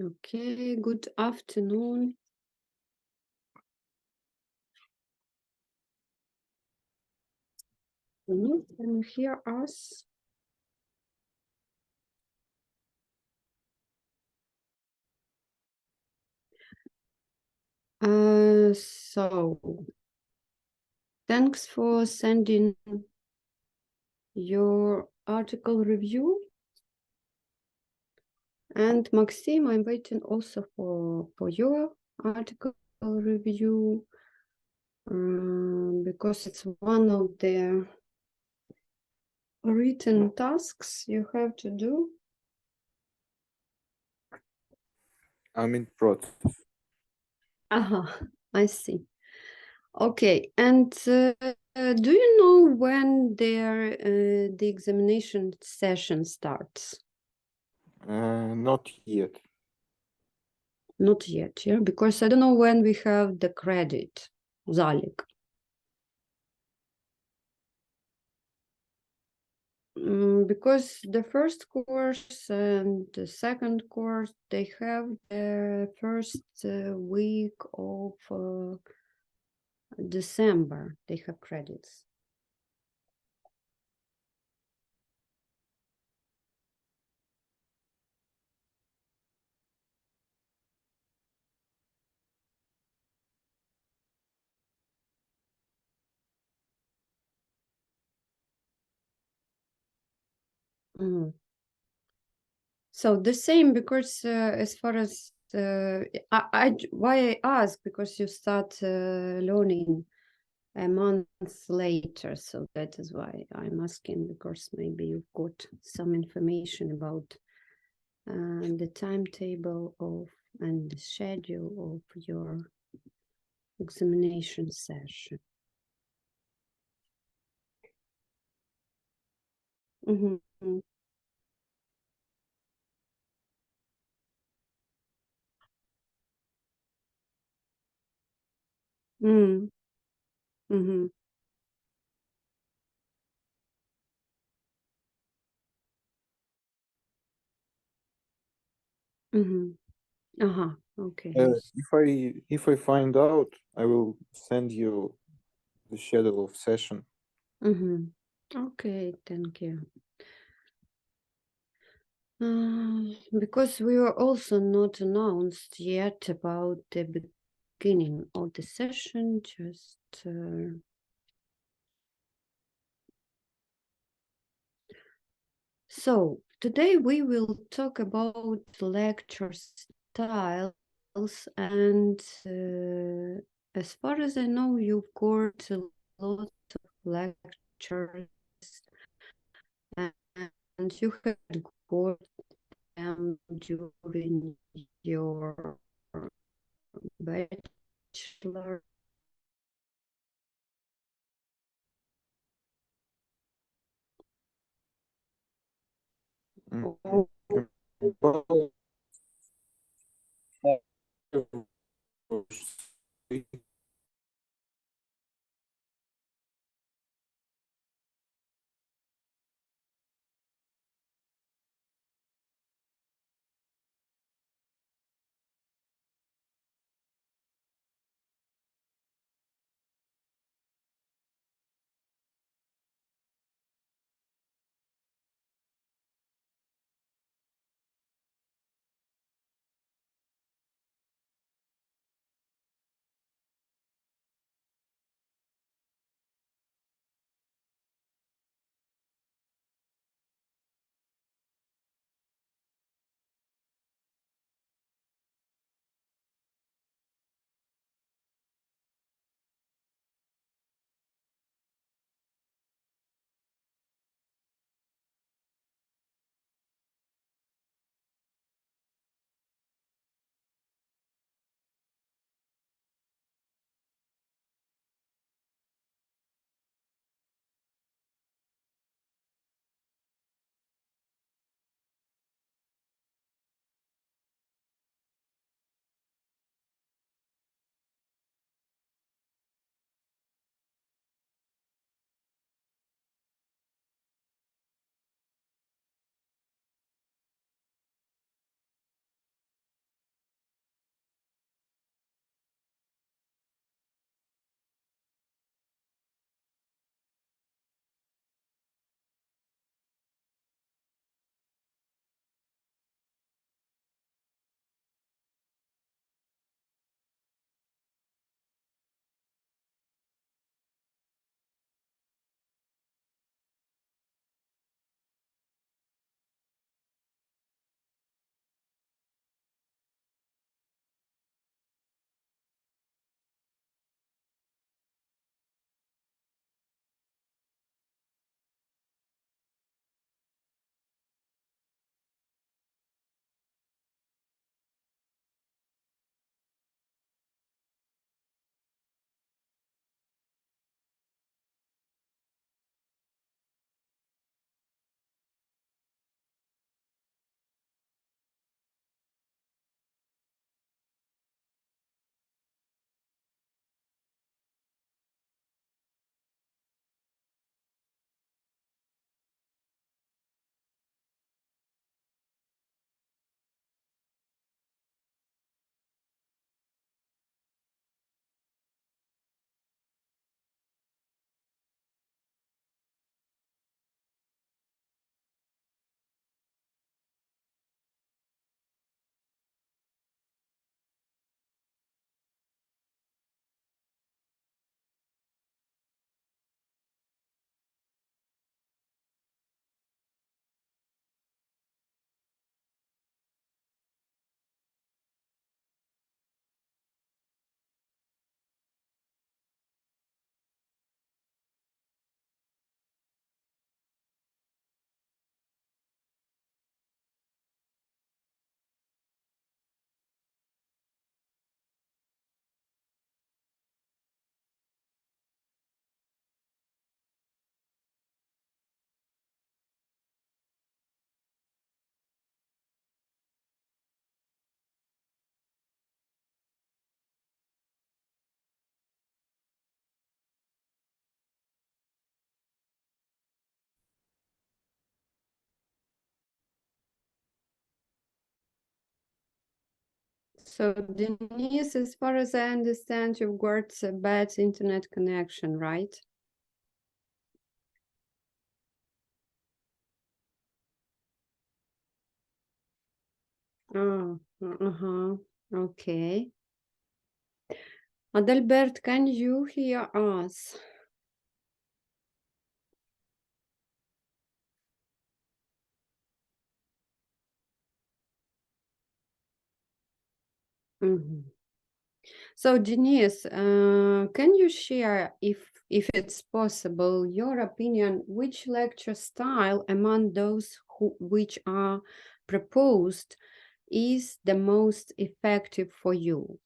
Okay, good afternoon. Can you hear us? So thanks for sending your article review. And Maxim, I'm waiting also for your article review because it's one of the written tasks you have to do. I'm in process. I see. Okay, and do you know when the examination session starts? Not yet. Not yet, yeah, because I don't know when we have the credit, Zalik. Because the first course and the second course, they have the first week of December, they have credits. So the same, because as far as why I ask, because you start learning a month later, so that is why I'm asking, because maybe you've got some information about the timetable of and the schedule of your examination session. Mm-hmm. Mm-hmm. Mm-hmm. Mm-hmm. Uh-huh. Okay. If I find out, I will send you the schedule of session. Mm-hmm. Okay, thank you. Because we were also not announced yet about the beginning of the session, just so today we will talk about lecture styles, and as far as I know, you've got a lot of lectures and you had got them during your bachelor. Mm. About So Denise, as far as I understand, you've got a bad internet connection, right? Oh, okay. Adalbert, can you hear us? So Denise, can you share, if it's possible, your opinion, which lecture style among those which are proposed is the most effective for you,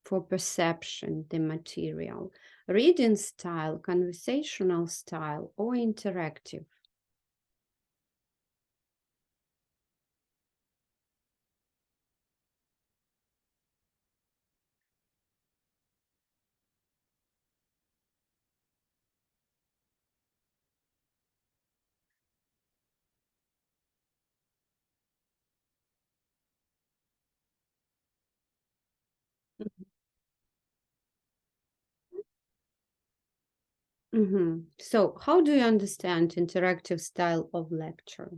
for perception, the material? Reading style, conversational style, or interactive? So how do you understand interactive style of lecture?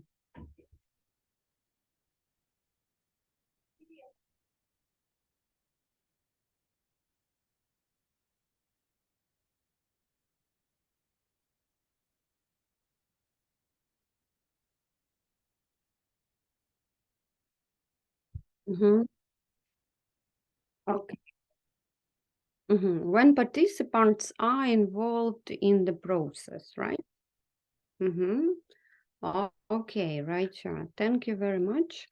Okay. When participants are involved in the process, right? Okay, right, sure. Thank you very much.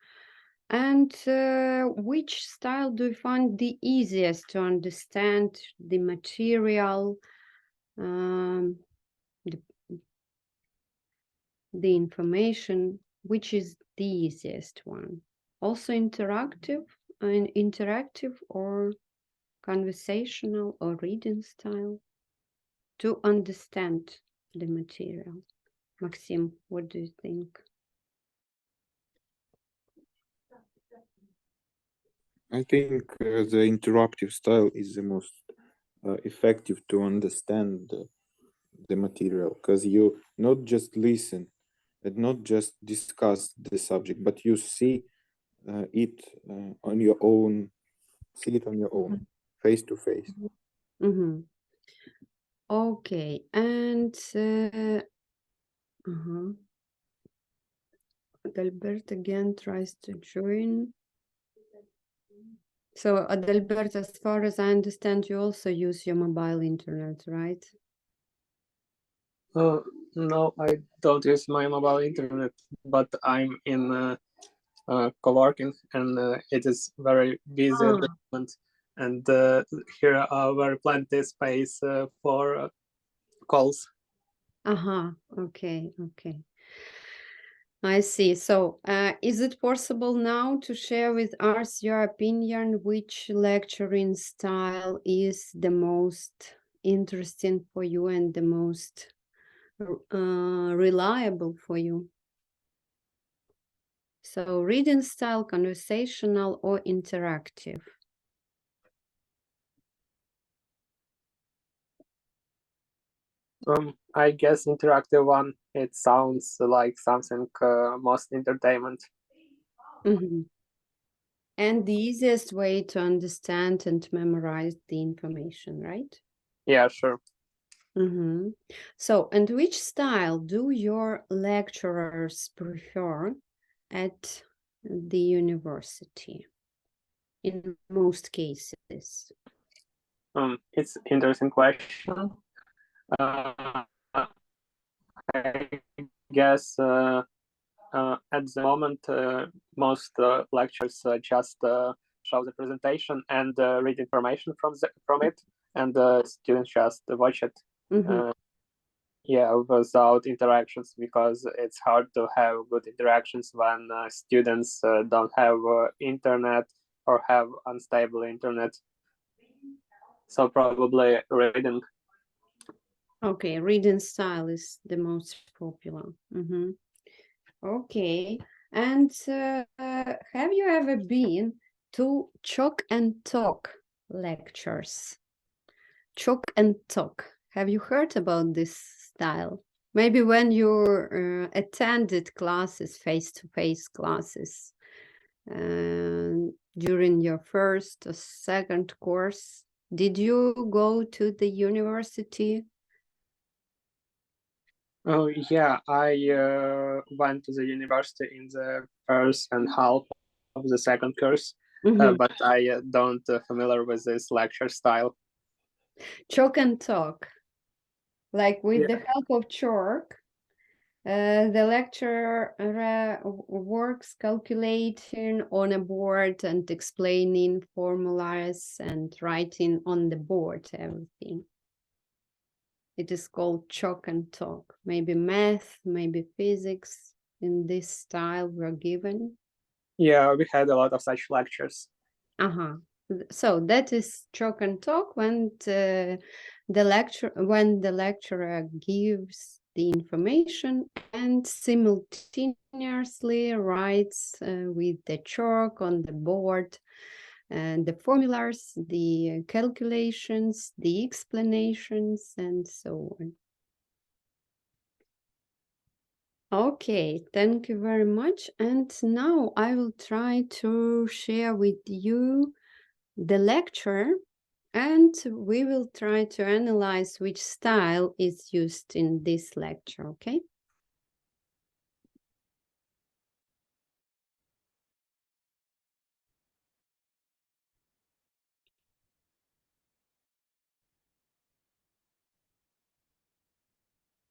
And which style do you find the easiest to understand the material, the information? Which is the easiest one? Also interactive or conversational or reading style to understand the material? Maxim, what do you think? I think the interactive style is the most effective to understand the material, because you not just listen and not just discuss the subject, but you see it on your own, face to face. Okay, and Adalbert again tries to join. So Adalbert, as far as I understand, you also use your mobile internet, right? No, I don't use my mobile internet, but I'm in co-working, and it is very busy at the moment. And here are very plenty space for calls. Okay. I see. So, is it possible now to share with us your opinion which lecturing style is the most interesting for you and the most reliable for you? So, reading style, conversational, or interactive? I guess interactive one. It sounds like something most entertainment. And the easiest way to understand and memorize the information, right? Yeah, sure. So, and which style do your lecturers prefer at the university in most cases? It's interesting question. I guess at the moment most lectures just show the presentation and read information from it, and students just watch it. Without interactions, because it's hard to have good interactions when students don't have internet or have unstable internet. So probably reading. Okay, reading style is the most popular. Okay, and have you ever been to chalk and talk lectures. Chalk and talk. Have you heard about this style? Maybe when you attended classes, face-to-face classes, during your first or second course. Did you go to the university? Oh yeah, I went to the university in the first and half of the second course, but I don't familiar with this lecture style. Chalk and talk, like with the help of chalk, the lecturer works calculating on a board and explaining formulas and writing on the board everything. It is called chalk and talk. Maybe math, maybe physics in this style were given. Yeah, we had a lot of such lectures. So that is chalk and talk when the lecturer gives the information and simultaneously writes with the chalk on the board and the formulas, the calculations, the explanations, and so on. Okay, thank you very much. And now I will try to share with you the lecture, and we will try to analyze which style is used in this lecture, okay?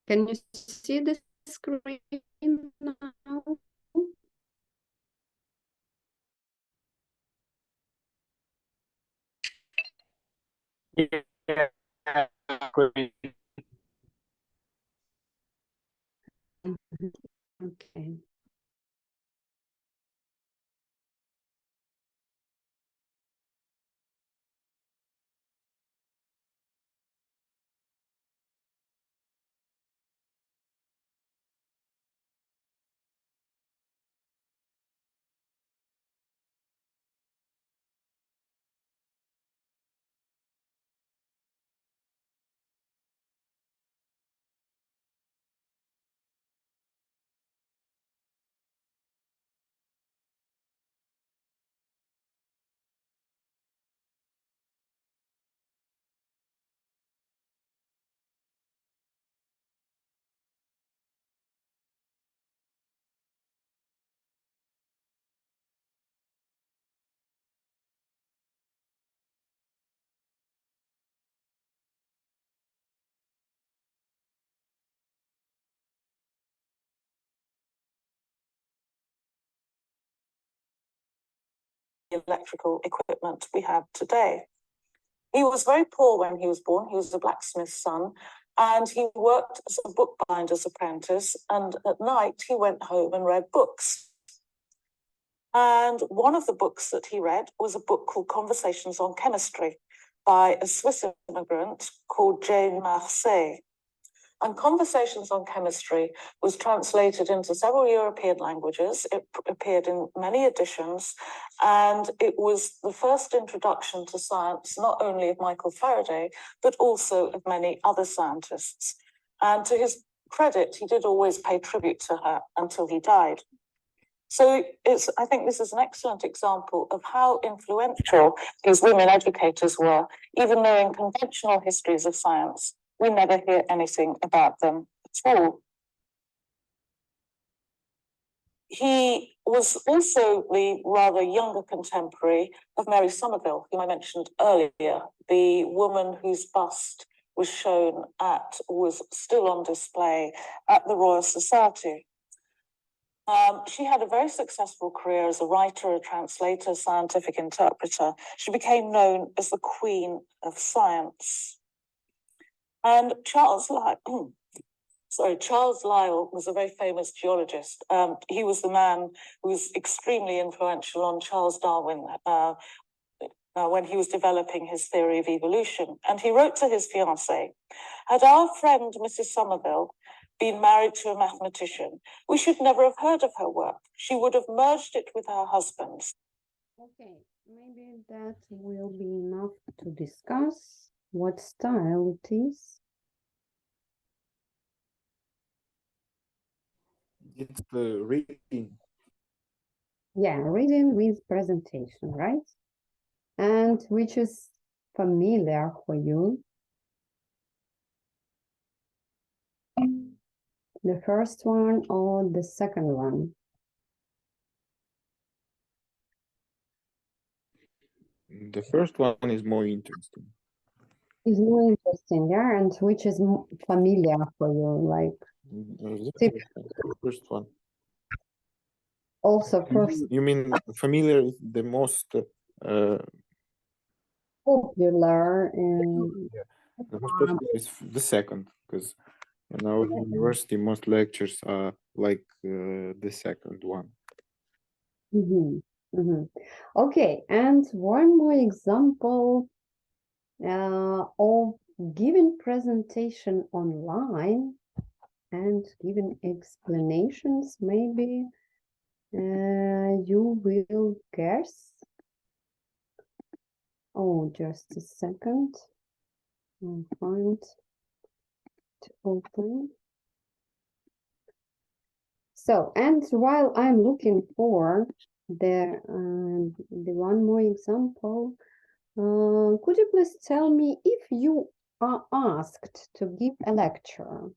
Can you see the screen now? Yeah. Okay. Electrical equipment we have today. He was very poor when he was born. He was a blacksmith's son, and he worked as a bookbinder's apprentice, and at night he went home and read books. And one of the books that he read was a book called Conversations on Chemistry by a Swiss immigrant called Jane Marseille. And Conversations on Chemistry was translated into several European languages. It appeared in many editions, and it was the first introduction to science, not only of Michael Faraday, but also of many other scientists. And to his credit, he did always pay tribute to her until he died. So I think this is an excellent example of how influential these women educators were, even though in conventional histories of science, we never hear anything about them at all. He was also the rather younger contemporary of Mary Somerville, whom I mentioned earlier, the woman whose bust was still on display at the Royal Society. She had a very successful career as a writer, a translator, scientific interpreter. She became known as the Queen of Science. And Charles Lyell was a very famous geologist. He was the man who was extremely influential on Charles Darwin when he was developing his theory of evolution. And he wrote to his fiancée, "Had our friend Mrs. Somerville been married to a mathematician, we should never have heard of her work. She would have merged it with her husband's. Okay, maybe that will be enough to discuss what style it is. It's reading. Yeah, reading with presentation, right? And which is familiar for you? The first one or the second one? The first one is more interesting. Is more interesting, yeah, and which is familiar for you, like The first one. also first You mean familiar is the most popular and the most popular is the second, because in our university most lectures are like the second one. Okay, and one more example of giving presentation online and giving explanations, maybe you will guess. Oh, just a second. I'll find to open. So, and while I'm looking for the one more example, could you please tell me if you are asked to give a lecture,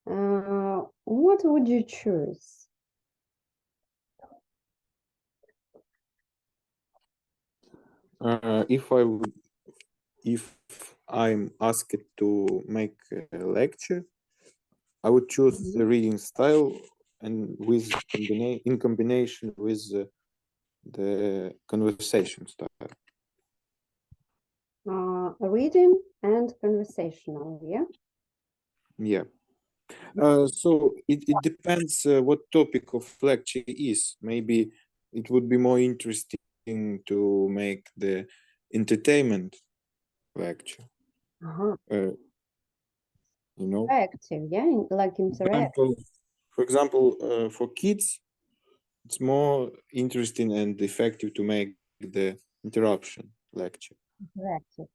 what would you choose? If I'm asked to make a lecture, I would choose the reading style and in combination with the conversation style. Reading and conversational, yeah? Yeah. So it depends what topic of lecture is. Maybe it would be more interesting to make the entertainment lecture. You know, Interactive, yeah, like interactive. For example, for kids, it's more interesting and effective to make the interruption lecture. Interactive,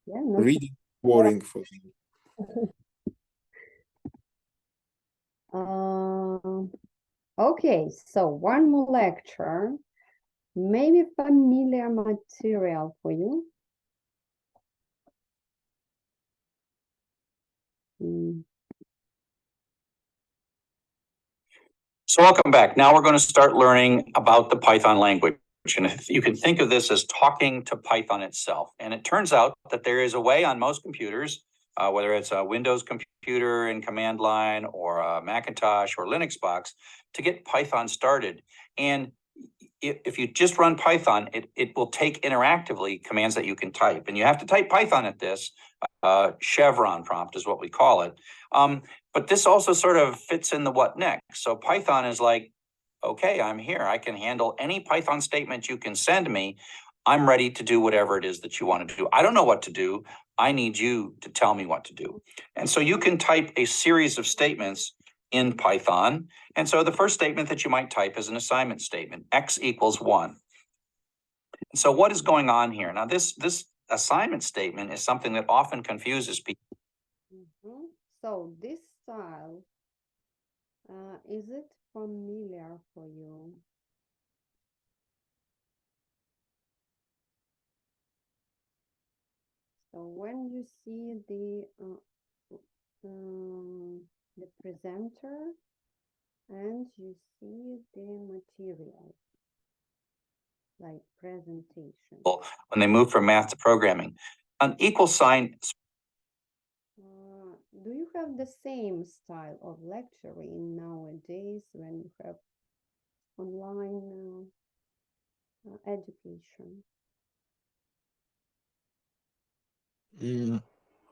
yeah. Reading boring for them. Okay, so one more lecture, maybe familiar material for you. So welcome back. Now we're going to start learning about the Python language. And you can think of this as talking to Python itself. And it turns out that there is a way on most computers, whether it's a Windows computer in command line or a Macintosh or Linux box, to get Python started. And if you just run Python, it will take interactively commands that you can type. And you have to type Python at this. Chevron prompt is what we call it. But this also sort of fits in the what next. So Python is like, okay, I'm here. I can handle any Python statement you can send me. I'm ready to do whatever it is that you want to do. I don't know what to do. I need you to tell me what to do. And so you can type a series of statements in Python. And so the first statement that you might type is an assignment statement, x equals 1. And so what is going on here? Now, this assignment statement is something that often confuses people. So this style, is it familiar for you? So when you see the presenter and you see the material, like presentation. When they move from math to programming, an equal sign. Do you have the same style of lecturing nowadays when you have online education?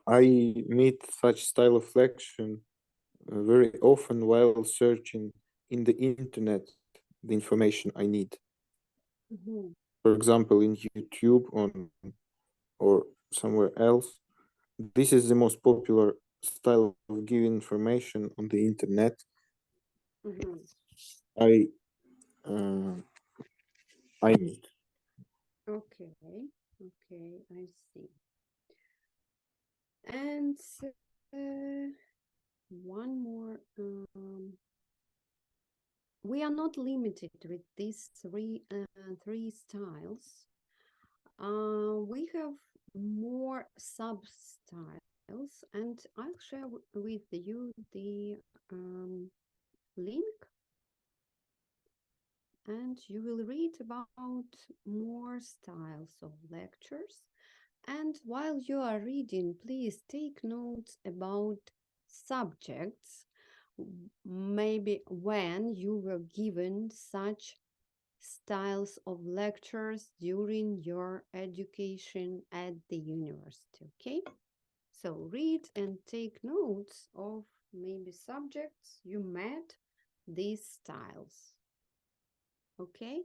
I meet such style of lecture very often while searching in the internet the information I need. For example, in YouTube or somewhere else. This is the most popular style of giving information on the internet. I need. Okay, I see. And one more. We are not limited with these three styles. We have more sub-styles, and I'll share with you the link, and you will read about more styles of lectures. And while you are reading, please take notes about subjects, maybe when you were given such styles of lectures during your education at the university, okay? So read and take notes of maybe subjects you met these styles, okay?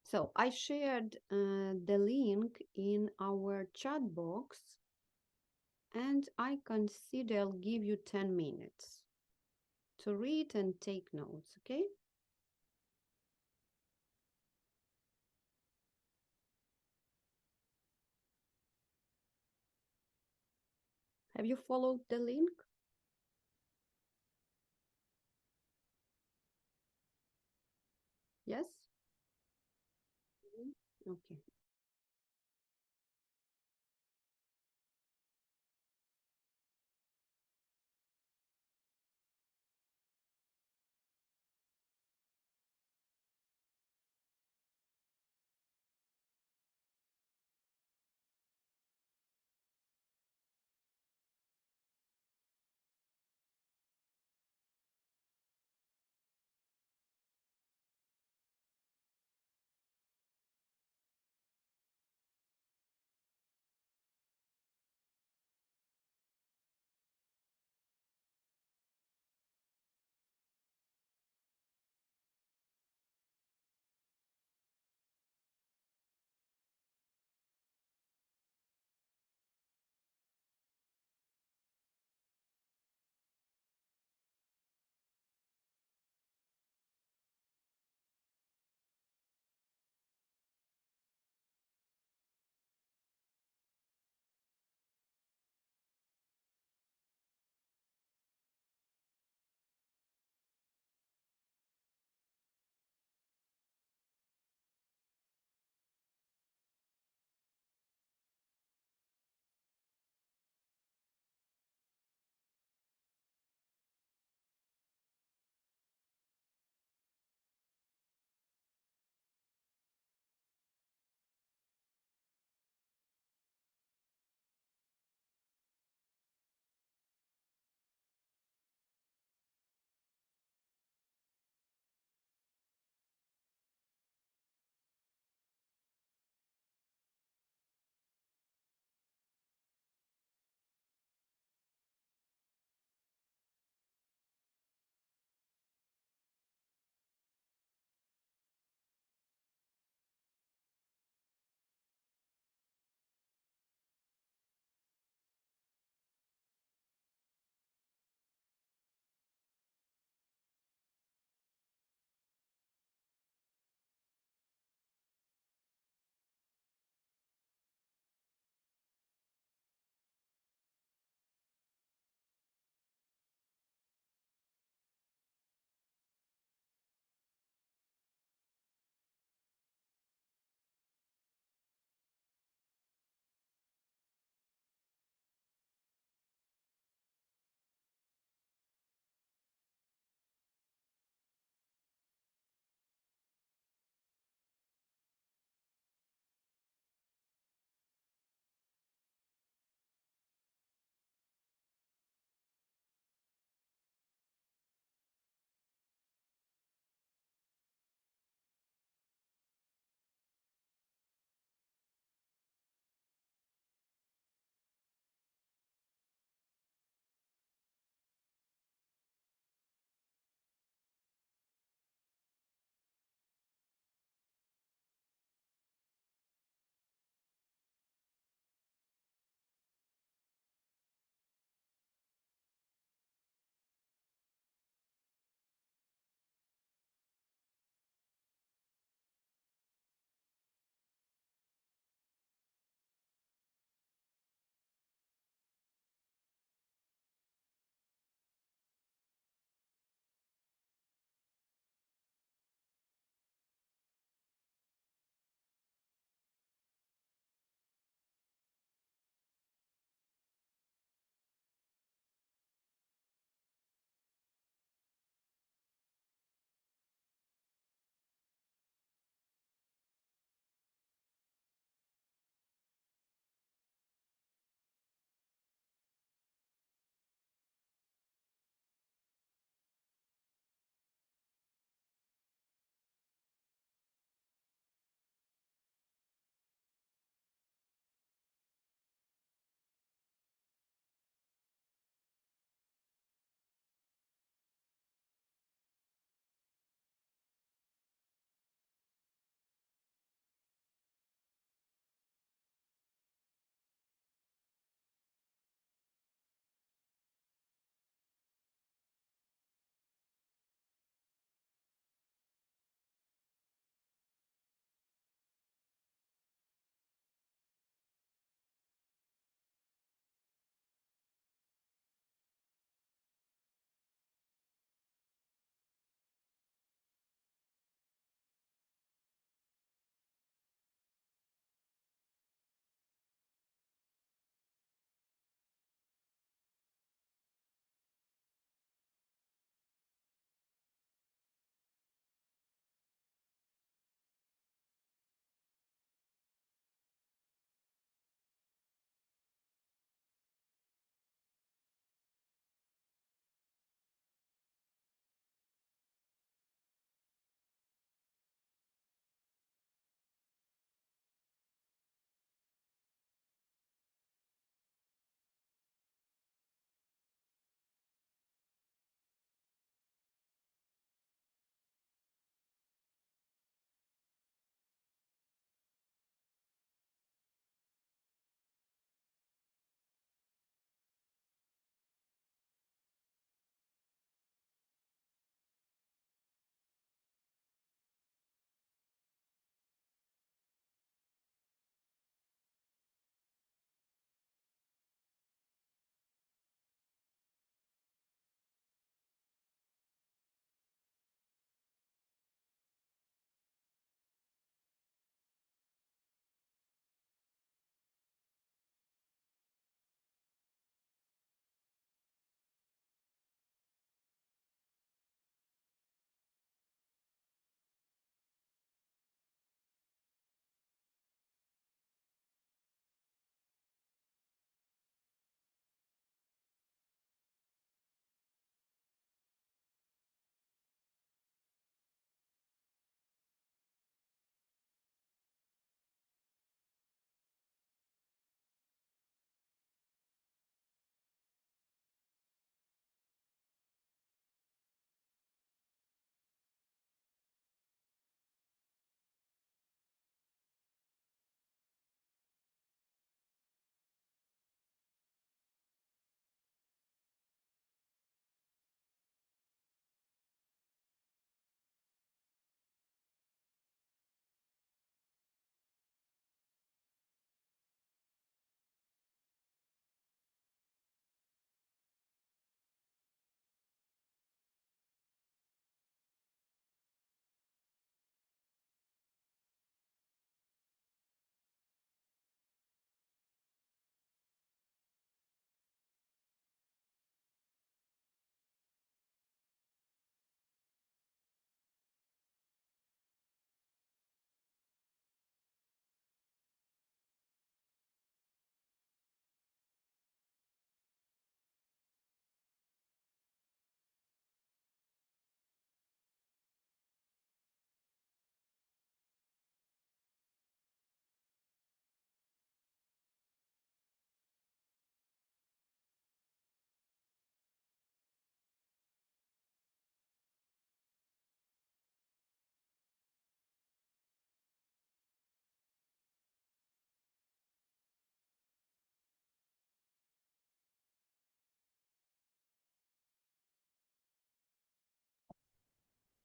So I shared the link in our chat box, and I consider I'll give you 10 minutes to read and take notes, okay? Have you followed the link? Yes? Okay.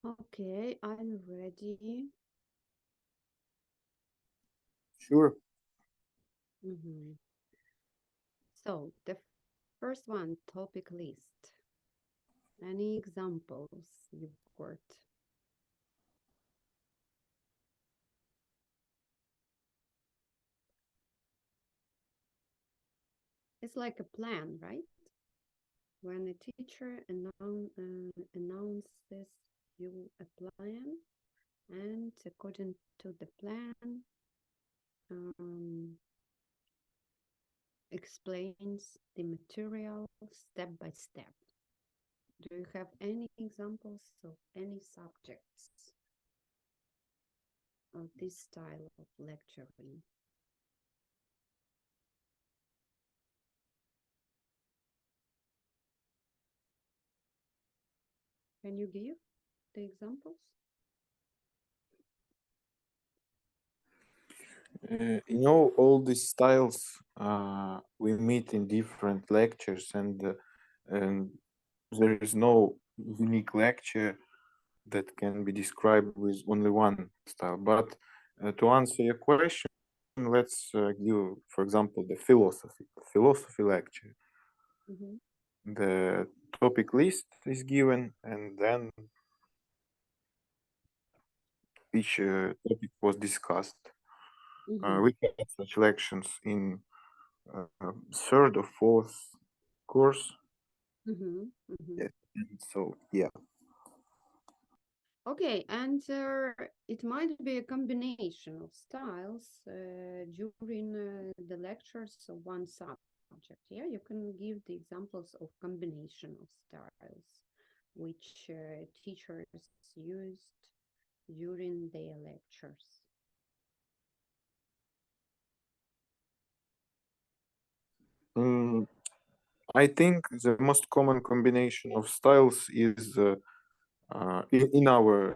Okay, I'm ready. Sure. So the first one, topic list. Any examples you've got? It's like a plan, right? When a teacher announces you a plan, and according to the plan, explains the material step by step. Do you have any examples of any subjects of this style of lecturing? Can you give the examples? All these styles we meet in different lectures, and there is no unique lecture that can be described with only one style. But to answer your question, let's give, for example, the philosophy lecture. The topic list is given, and then each topic was discussed. We had such lections in third or fourth course. Yeah. And so, yeah. Okay, and it might be a combination of styles during the lectures of one subject. Yeah, you can give the examples of combination of styles which teachers used during their lectures. I think the most common combination of styles is in our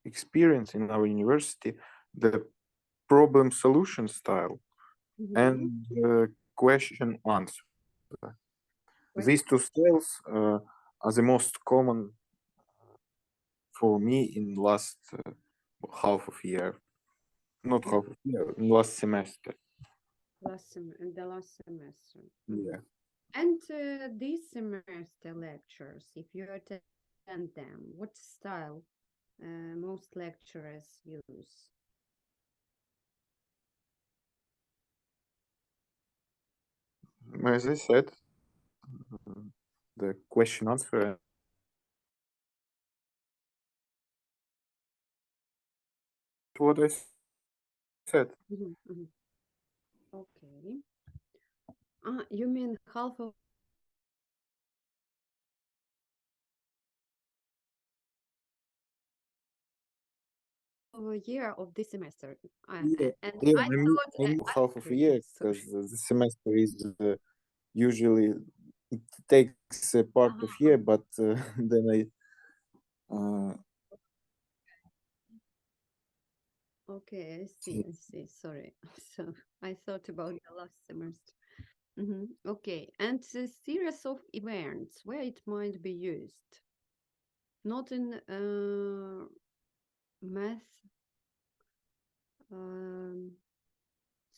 experience in our university, the problem solution style and question answer. These two styles are the most common for me in last half of year, not half of year, in last semester. In the last semester. Yeah. And these semester lectures, if you attend them, what style most lecturers use? As I said, the question answer. What I said. Okay. You mean half of a year of this semester? Yeah, And yeah, I I mean half of a year because the semester is usually it takes a part of year, but then I Okay, I see. Sorry. So I thought about the last semester. Okay, and a series of events where it might be used, not in math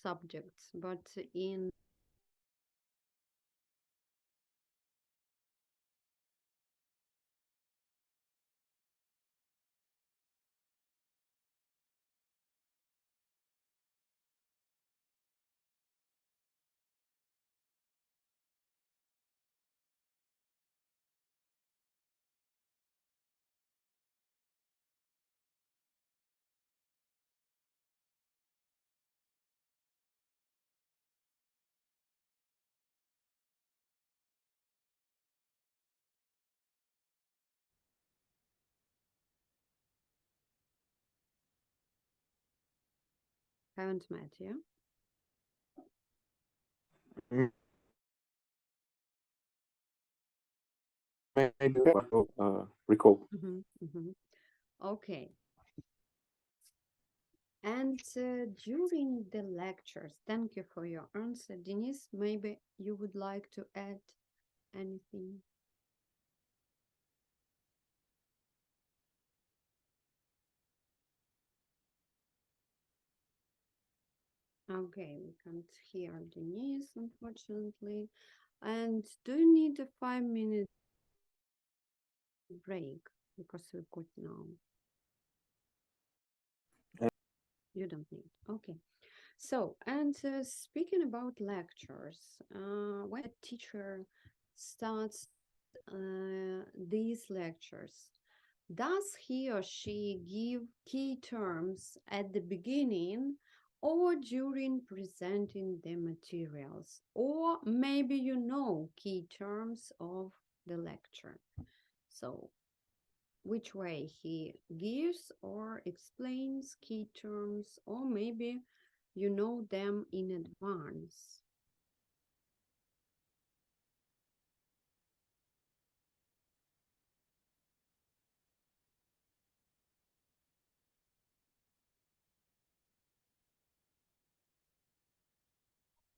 subjects, but in haven't met, yeah? maybe recall. Okay. And during the lectures, thank you for your answer, Denise. Maybe you would like to add anything? Okay, we can't hear Denise, unfortunately. And do you need a 5-minute break? Because we could now. You don't need. Okay. So, and speaking about lectures, when a teacher starts these lectures, does he or she give key terms at the beginning or during presenting the materials? Or maybe you know key terms of the lecture. So which way he gives or explains key terms, or maybe you know them in advance.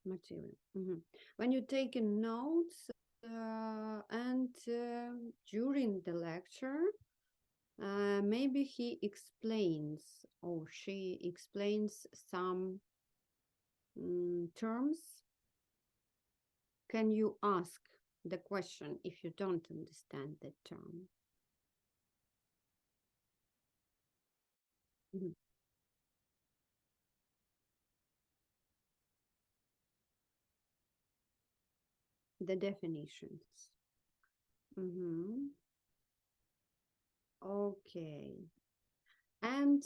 Material. When you take notes and during the lecture, maybe he explains or she explains some terms. Can you ask the question if you don't understand the term? The definitions. Okay. And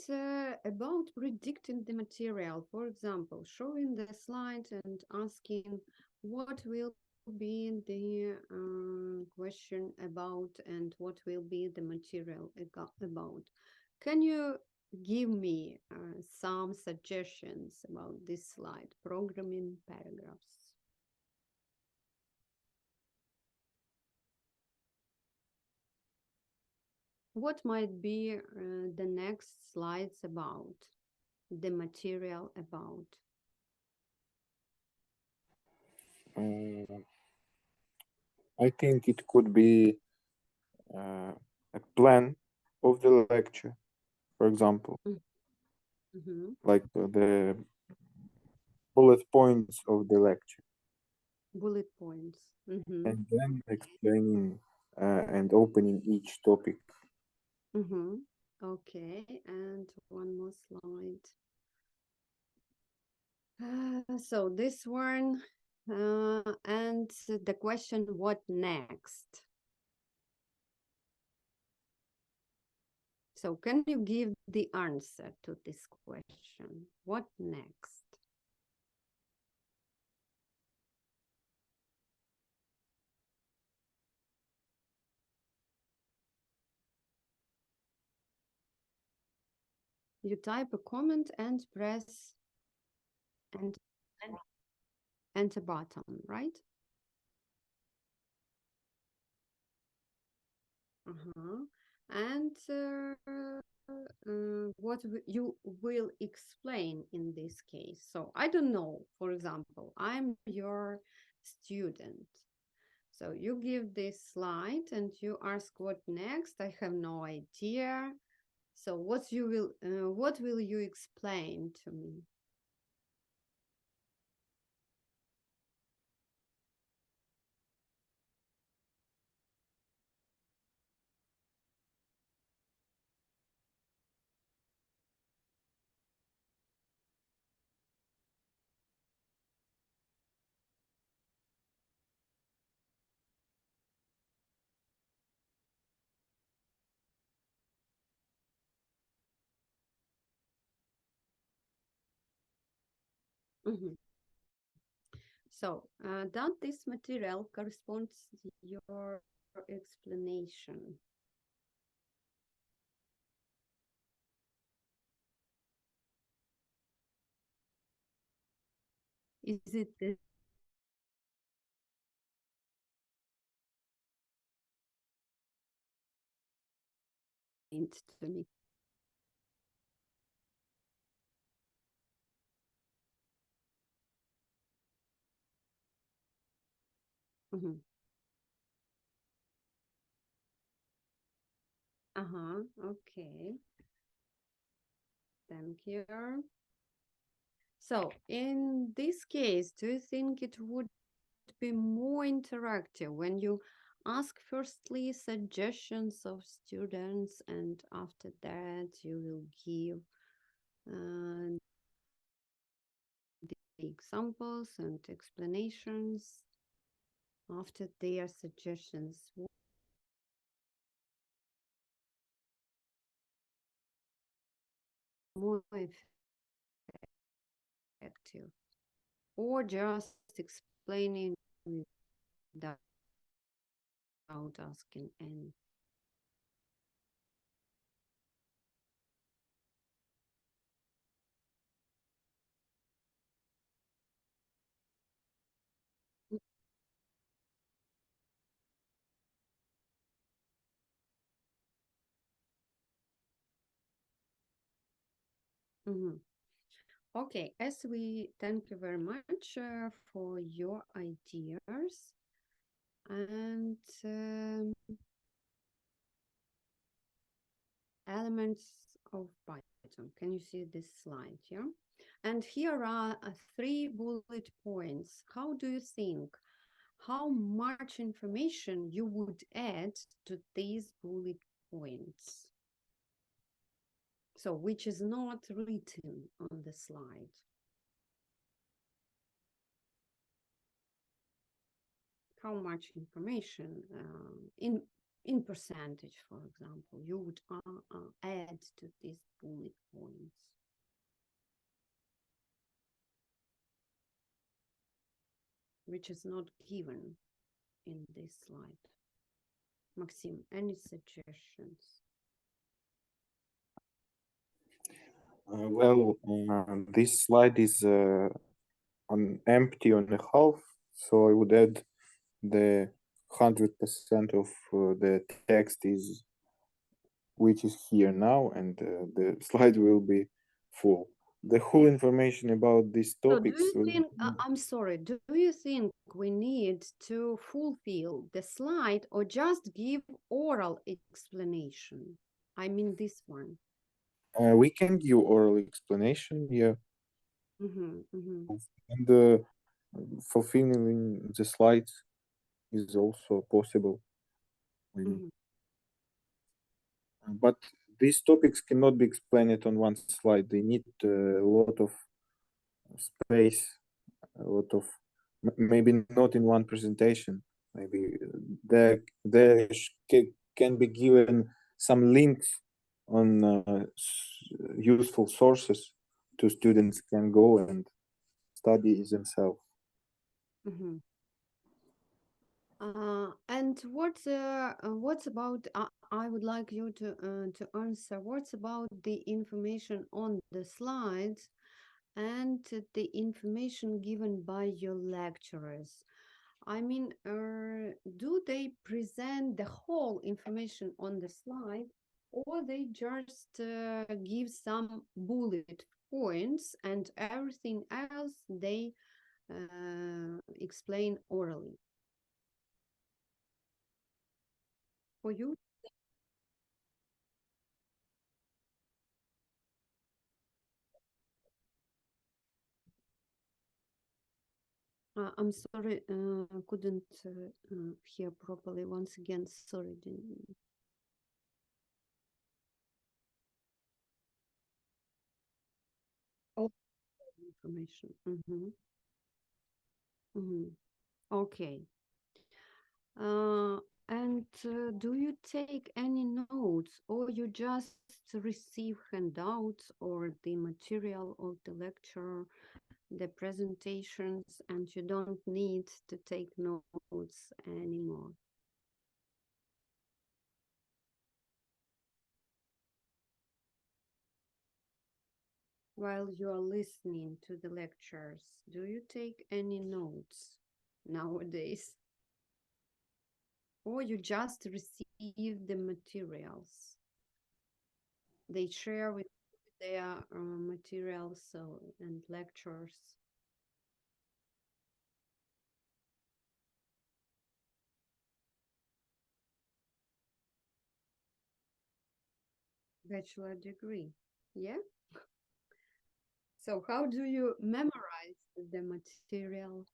about predicting the material, for example, showing the slide and asking what will be the question about and what will be the material about. Can you give me some suggestions about this slide, programming paragraphs? What might be the next slides about, the material about? I think it could be a plan of the lecture, for example, like the bullet points of the lecture. Bullet points. And then explaining and opening each topic. Okay, and one more slide. So this one, and the question, what next? So can you give the answer to this question? What next? You type a comment and press enter button, right? And what you will explain in this case. So I don't know, for example, I'm your student. So you give this slide and you ask what next. I have no idea. So what will you explain to me? So that this material corresponds to your explanation. Is it the to me? Okay. Thank you. So in this case, do you think it would be more interactive when you ask firstly suggestions of students and after that you will give the examples and explanations after their suggestions? More effective, or just explaining without asking any? Mhm. Okay, as we thank you very much for your ideas and elements of Python. Can you see this slide? Yeah. And here are 3 bullet points. How do you think? How much information you would add to these bullet points? So, which is not written on the slide. How much information in percentage, for example, you would add to these bullet points? Which is not given in this slide. Maxim, any suggestions? This slide is empty on the half, so I would add the 100% of the text which is here now, and the slide will be full. The whole information about these topics. So do you think, I'm sorry, do you think we need to fulfill the slide or just give oral explanation? I mean this one. We can give oral explanation, yeah. And fulfilling the slides is also possible. But these topics cannot be explained on one slide. They need a lot of space, a lot of maybe not in one presentation. Maybe there can be given some links on useful sources to students can go and study themselves. And what's about? I would like you to answer. What's about the information on the slides and the information given by your lecturers? I mean, do they present the whole information on the slide, or they just give some bullet points and everything else they explain orally? For you? I'm sorry, couldn't hear properly. Once again, sorry. Oh, information. Okay. And do you take any notes, or you just receive handouts or the material of the lecture, the presentations, and you don't need to take notes anymore? While you are listening to the lectures, do you take any notes nowadays? Or you just receive the materials? They share with their materials and lectures. Bachelor degree, yeah? So how do you memorize the material?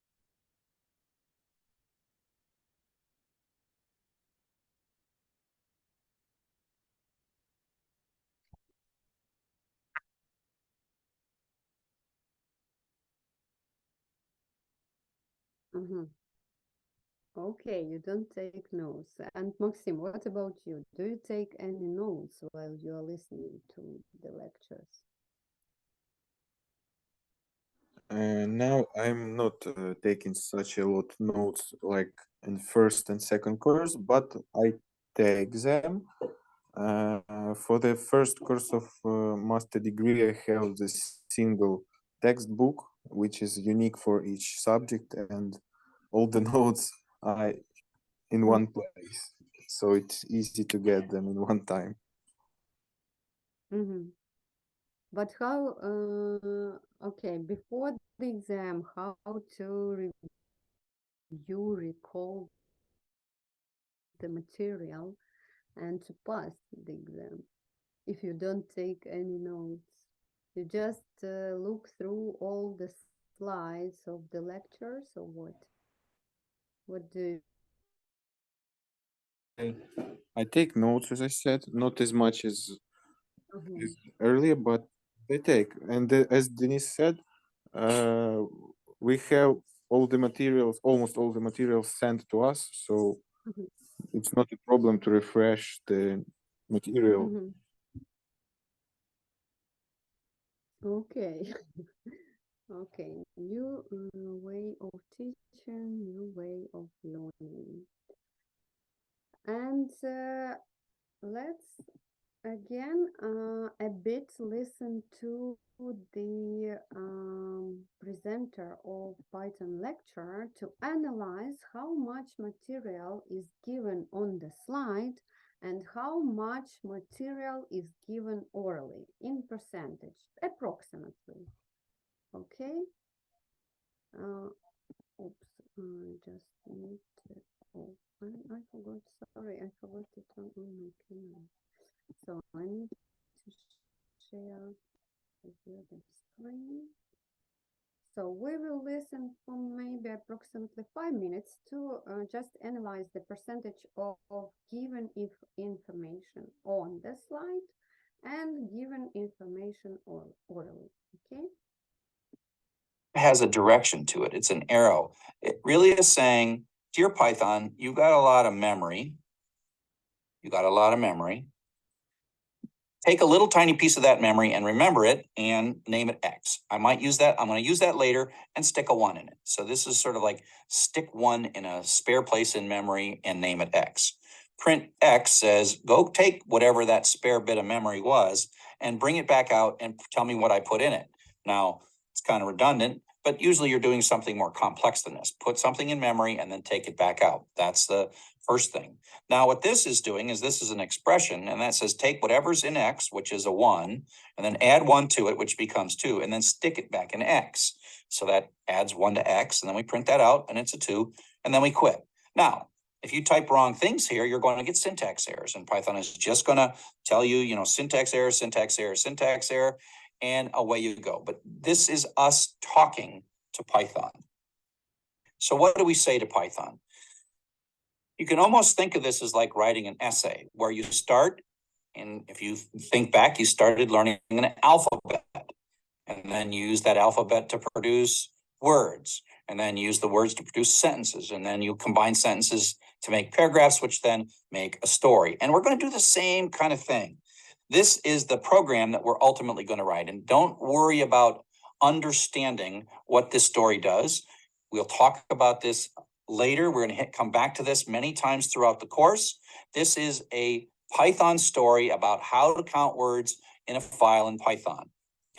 Mhm. Okay, you don't take notes. And Maxim, what about you? Do you take any notes while you are listening to the lectures? Now I'm not taking such a lot notes like in first and second course, but I take them. For the first course of master degree, I have this single textbook, which is unique for each subject, and all the notes are in one place, so it's easy to get them in one time. Mm-hmm. But how, okay, before the exam, how to review, recall the material and to pass the exam if you don't take any notes? You just look through all the slides of the lectures, or what? What do you? I take notes, as I said, not as much as Mhm. earlier, but they take. And as Denise said, we have all the materials, almost all the materials sent to us, so Mhm. it's not a problem to refresh the material. Mhm. Okay. Okay, new way of teaching, new way of learning. And let's again a bit listen to the presenter of Python lecture to analyze how much material is given on the slide and how much material is given orally in percentage, approximately. Okay. Oops, I just need to open. I forgot. Sorry, I forgot to turn on my camera. So I need to share with you the screen. So we will listen for maybe approximately 5 minutes to just analyze the percentage of given information on the slide and given information orally. Okay. Has a direction to it. It's an arrow. It really is saying, dear Python, you got a lot of memory. You got a lot of memory. Take a little tiny piece of that memory and remember it and name it X. I might use that. I'm going to use that later and stick a 1 in it. So this is sort of like stick 1 in a spare place in memory and name it X. Print X says, go take whatever that spare bit of memory was and bring it back out and tell me what I put in it. Now, it's kind of redundant, but usually you're doing something more complex than this. Put something in memory and then take it back out. That's the first thing. Now, what this is doing is this is an expression, and that says take whatever's in X, which is a 1, and then add 1 to it, which becomes 2, and then stick it back in X. So that adds 1 to X, and then we print that out, and it's a 2, and then we quit. Now, if you type wrong things here, you're going to get syntax errors, and Python is just going to tell you, syntax error, syntax error, syntax error, and away you go. But this is us talking to Python. So what do we say to Python? You can almost think of this as like writing an essay where you start, and if you think back, you started learning an alphabet, and then you use that alphabet to produce words, and then use the words to produce sentences, and then you combine sentences to make paragraphs, which then make a story. And we're going to do the same kind of thing. This is the program that we're ultimately going to write. And don't worry about understanding what this story does. We'll talk about this later. We're going to come back to this many times throughout the course. This is a Python story about how to count words in a file in Python.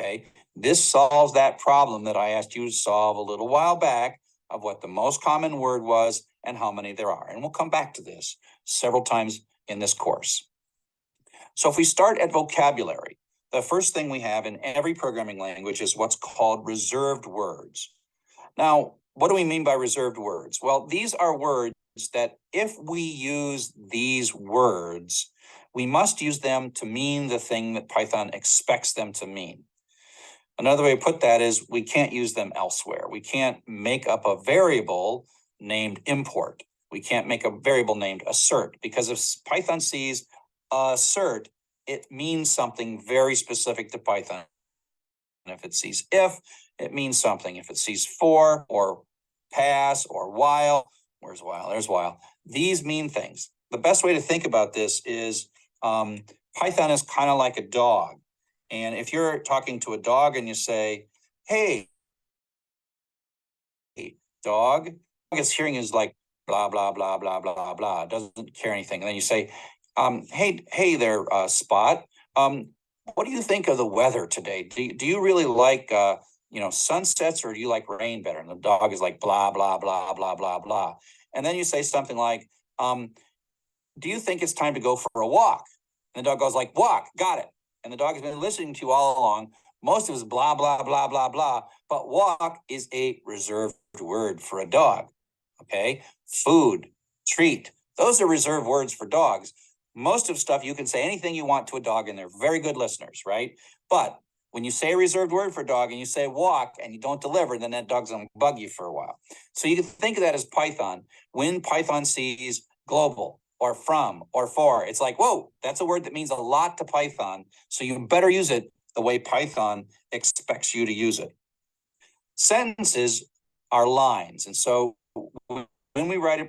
Okay, this solves that problem that I asked you to solve a little while back of what the most common word was and how many there are. And we'll come back to this several times in this course. So if we start at vocabulary, the first thing we have in every programming language is what's called reserved words. Now, what do we mean by reserved words? Well, these are words that if we use these words, we must use them to mean the thing that Python expects them to mean. Another way to put that is we can't use them elsewhere. We can't make up a variable named import. We can't make a variable named assert, because if Python sees assert, it means something very specific to Python. And if it sees if, it means something. If it sees for or pass or while, where's while? There's while. These mean things. The best way to think about this is Python is kind of like a dog. And if you're talking to a dog and you say, hey, dog, its hearing is like blah, blah, blah, blah, blah, blah, doesn't care anything. And then you say, hey there, Spot, what do you think of the weather today? Do you really like, sunsets, or do you like rain better? And the dog is like, blah, blah, blah, blah, blah, blah. And then you say something like, do you think it's time to go for a walk? And the dog goes like, walk, got it. And the dog has been listening to you all along. Most of it is blah, blah, blah, blah, blah. But walk is a reserved word for a dog. Okay. Food, treat. Those are reserved words for dogs. Most of stuff, you can say anything you want to a dog and they're very good listeners, right? But when you say a reserved word for a dog and you say walk and you don't deliver, then that dog's going to bug you for a while. So you can think of that as Python. When Python sees global or from or for, it's like, whoa, that's a word that means a lot to Python. So you better use it the way Python expects you to use it. Sentences are lines. And so when we write a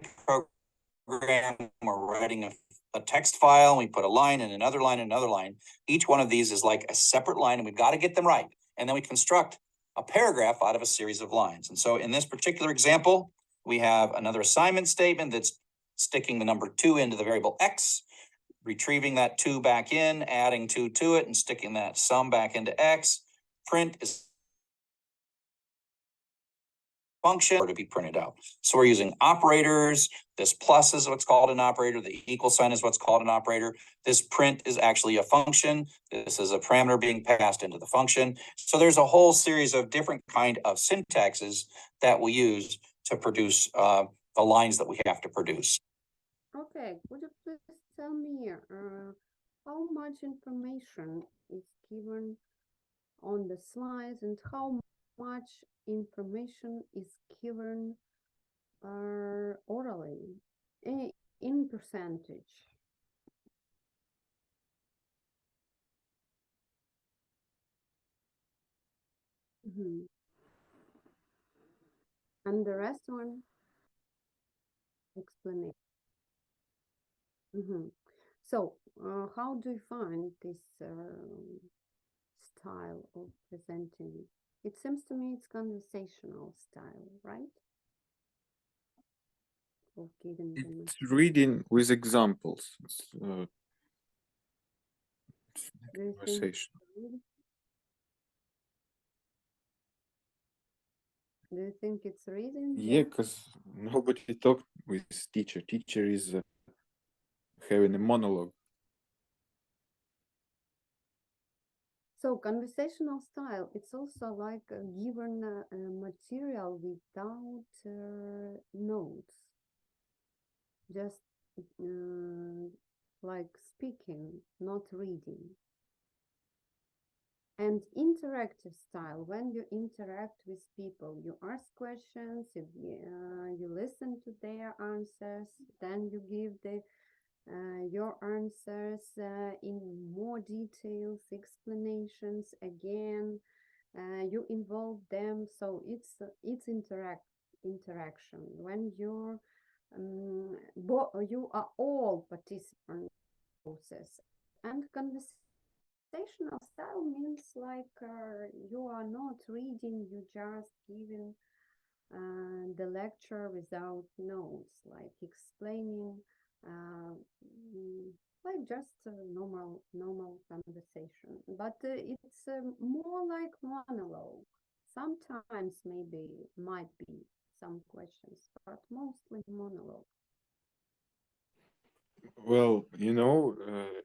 program, we're writing a text file, and we put a line and another line and another line. Each one of these is like a separate line, and we've got to get them right. And then we construct a paragraph out of a series of lines. And so in this particular example, we have another assignment statement that's sticking the number 2 into the variable x, retrieving that 2 back in, adding 2 to it, and sticking that sum back into x. Print is function to be printed out. So we're using operators. This plus is what's called an operator. The equal sign is what's called an operator. This print is actually a function. This is a parameter being passed into the function. So there's a whole series of different kind of syntaxes that we use to produce the lines that we have to produce. Okay, would you please tell me how much information is given on the slides and how much information is given orally in percentage? And the rest one, explanation. So how do you find this style of presenting? It seems to me it's conversational style, right? Of giving them. It's reading with examples. It's, Do you think conversation. Do you think it's reading? Yeah, because nobody talked with teacher. Teacher is having a monologue. So conversational style, it's also like given material without notes, just like speaking, not reading. And interactive style, when you interact with people, you ask questions, you listen to their answers, then you give your answers in more details, explanations again, you involve them, so it's interaction. When you are all participants in the process. And conversational style means like you are not reading, you just giving the lecture without notes, like explaining like just a normal conversation, but it's more like monologue. Sometimes might be some questions, but mostly monologue. Well,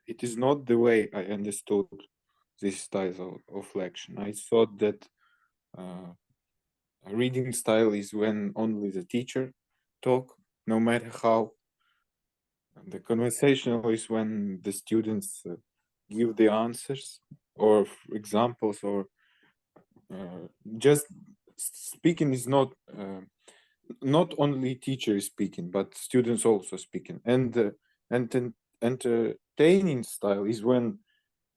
it is not the way I understood this style of lecture. I thought that a reading style is when only the teacher talk, no matter how. And the conversational is when the students give the answers or examples or just speaking is not only teacher is speaking, but students also speaking. And entertaining style is when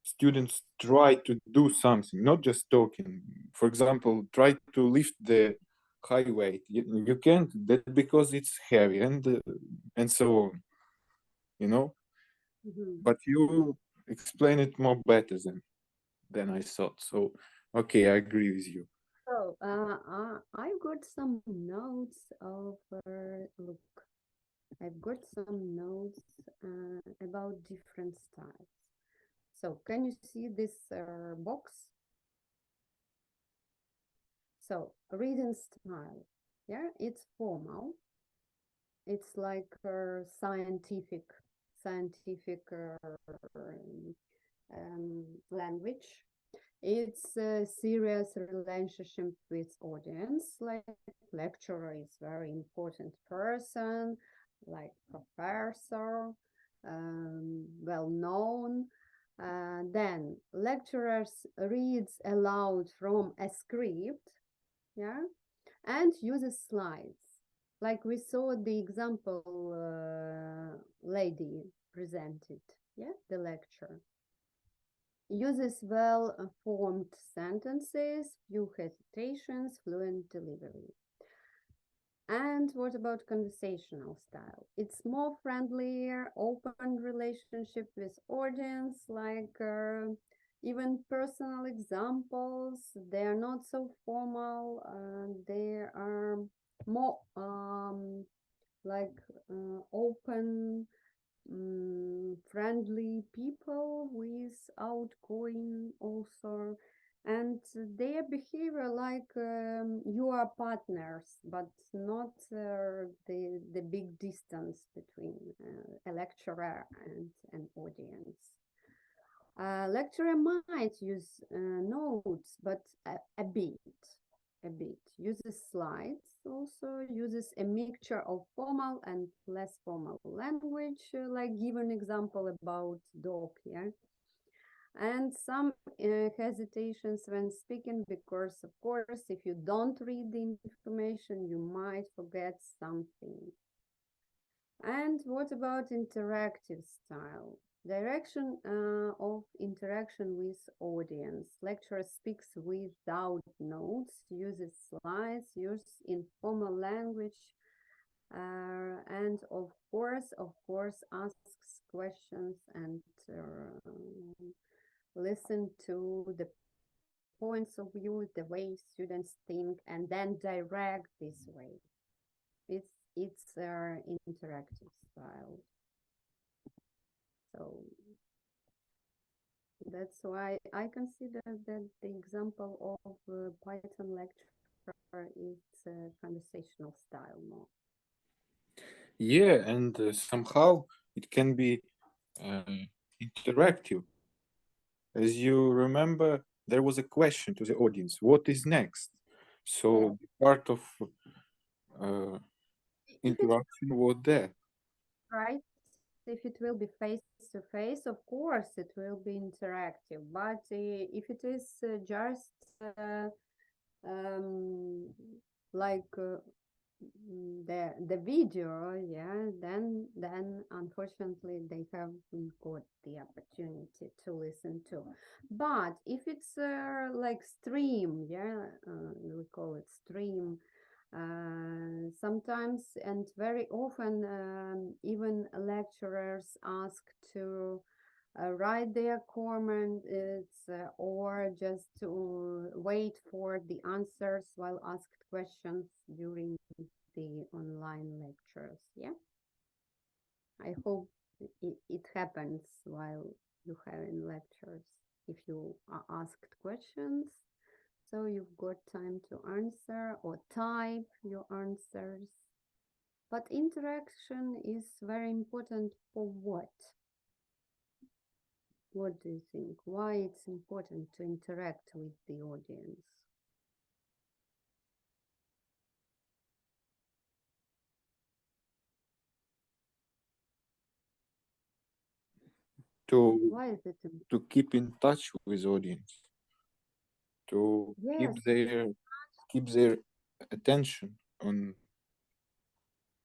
students try to do something, not just talking. For example, try to lift the high weight. You can't, that because it's heavy, and so on, you know. But you explain it more better than I thought. So okay, I agree with you. So I've got some notes of look. I've got some notes about different styles. So can you see this box? So reading style, yeah, it's formal. It's like scientific language. It's a serious relationship with audience. Like lecturer is very important person, like professor, well known. Then lecturers reads aloud from a script, yeah, and uses slides. Like we saw the example lady presented, yeah, the lecture. Uses well-formed sentences, few hesitations, fluent delivery. And what about conversational style? It's more friendlier, open relationship with audience, like even personal examples. They are not so formal. They are more like open, friendly people with outgoing also, and their behavior like you are partners, but not the big distance between a lecturer and an audience. Lecturer might use notes, but a bit. Uses slides, also uses a mixture of formal and less formal language, like give an example about dog, yeah. And some hesitations when speaking, because of course, if you don't read the information, you might forget something. And what about interactive style? Direction of interaction with audience. Lecturer speaks without notes, uses slides, uses informal language, and of course, asks questions and listen to the points of view, the way students think, and then direct this way. It's interactive style. So that's why I consider that the example of Python lecture is conversational style more. Yeah, and somehow it can be interactive. As you remember, there was a question to the audience, what is next? So part of interaction was there. Right. If it will be face to face, of course it will be interactive. But if it is just like the video, yeah, then unfortunately they haven't got the opportunity to listen to. But if it's like stream, yeah, we call it stream. Sometimes and very often even lecturers ask to write their comments or just to wait for the answers while asked questions during the online lectures. Yeah, I hope it happens while you have in lectures. If you are asked questions, so you've got time to answer or type your answers. But interaction is very important for what? What do you think? Why it's important to interact with the audience? Why is it To keep in touch with audience, to Yes. keep their attention on.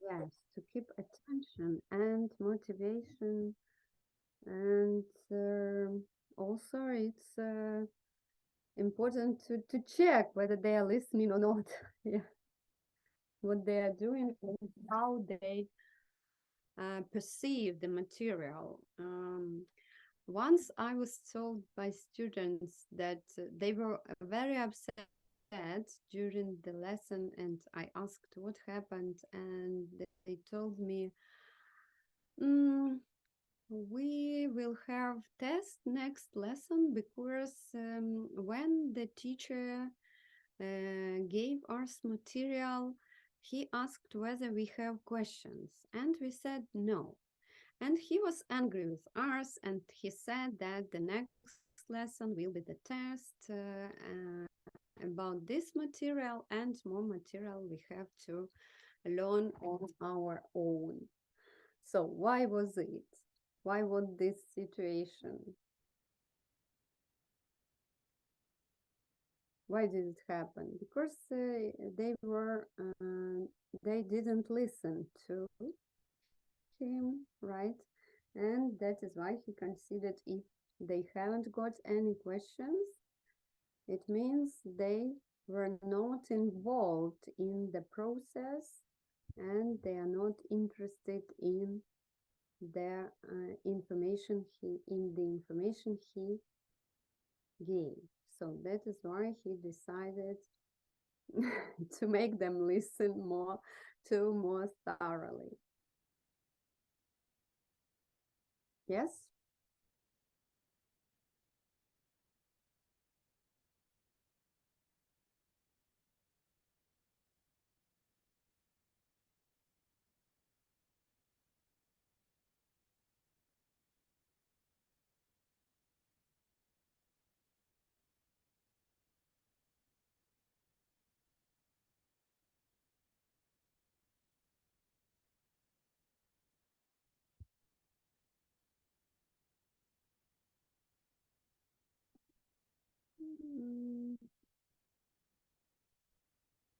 Yes, to keep attention and motivation, and also it's important to check whether they are listening or not. Yeah, what they are doing and how they perceive the material. Once I was told by students that they were very upset during the lesson, and I asked what happened, and they told me, we will have test next lesson because when the teacher gave us material, he asked whether we have questions, and we said no. And he was angry with us, and he said that the next lesson will be the test about this material, and more material we have to learn on our own. So why was it? Why was this situation? Why did it happen? Because they didn't listen to him, right? And that is why he considered if they haven't got any questions, it means they were not involved in the process and they are not interested in the information he gave. So that is why he decided to make them listen more thoroughly. Yes?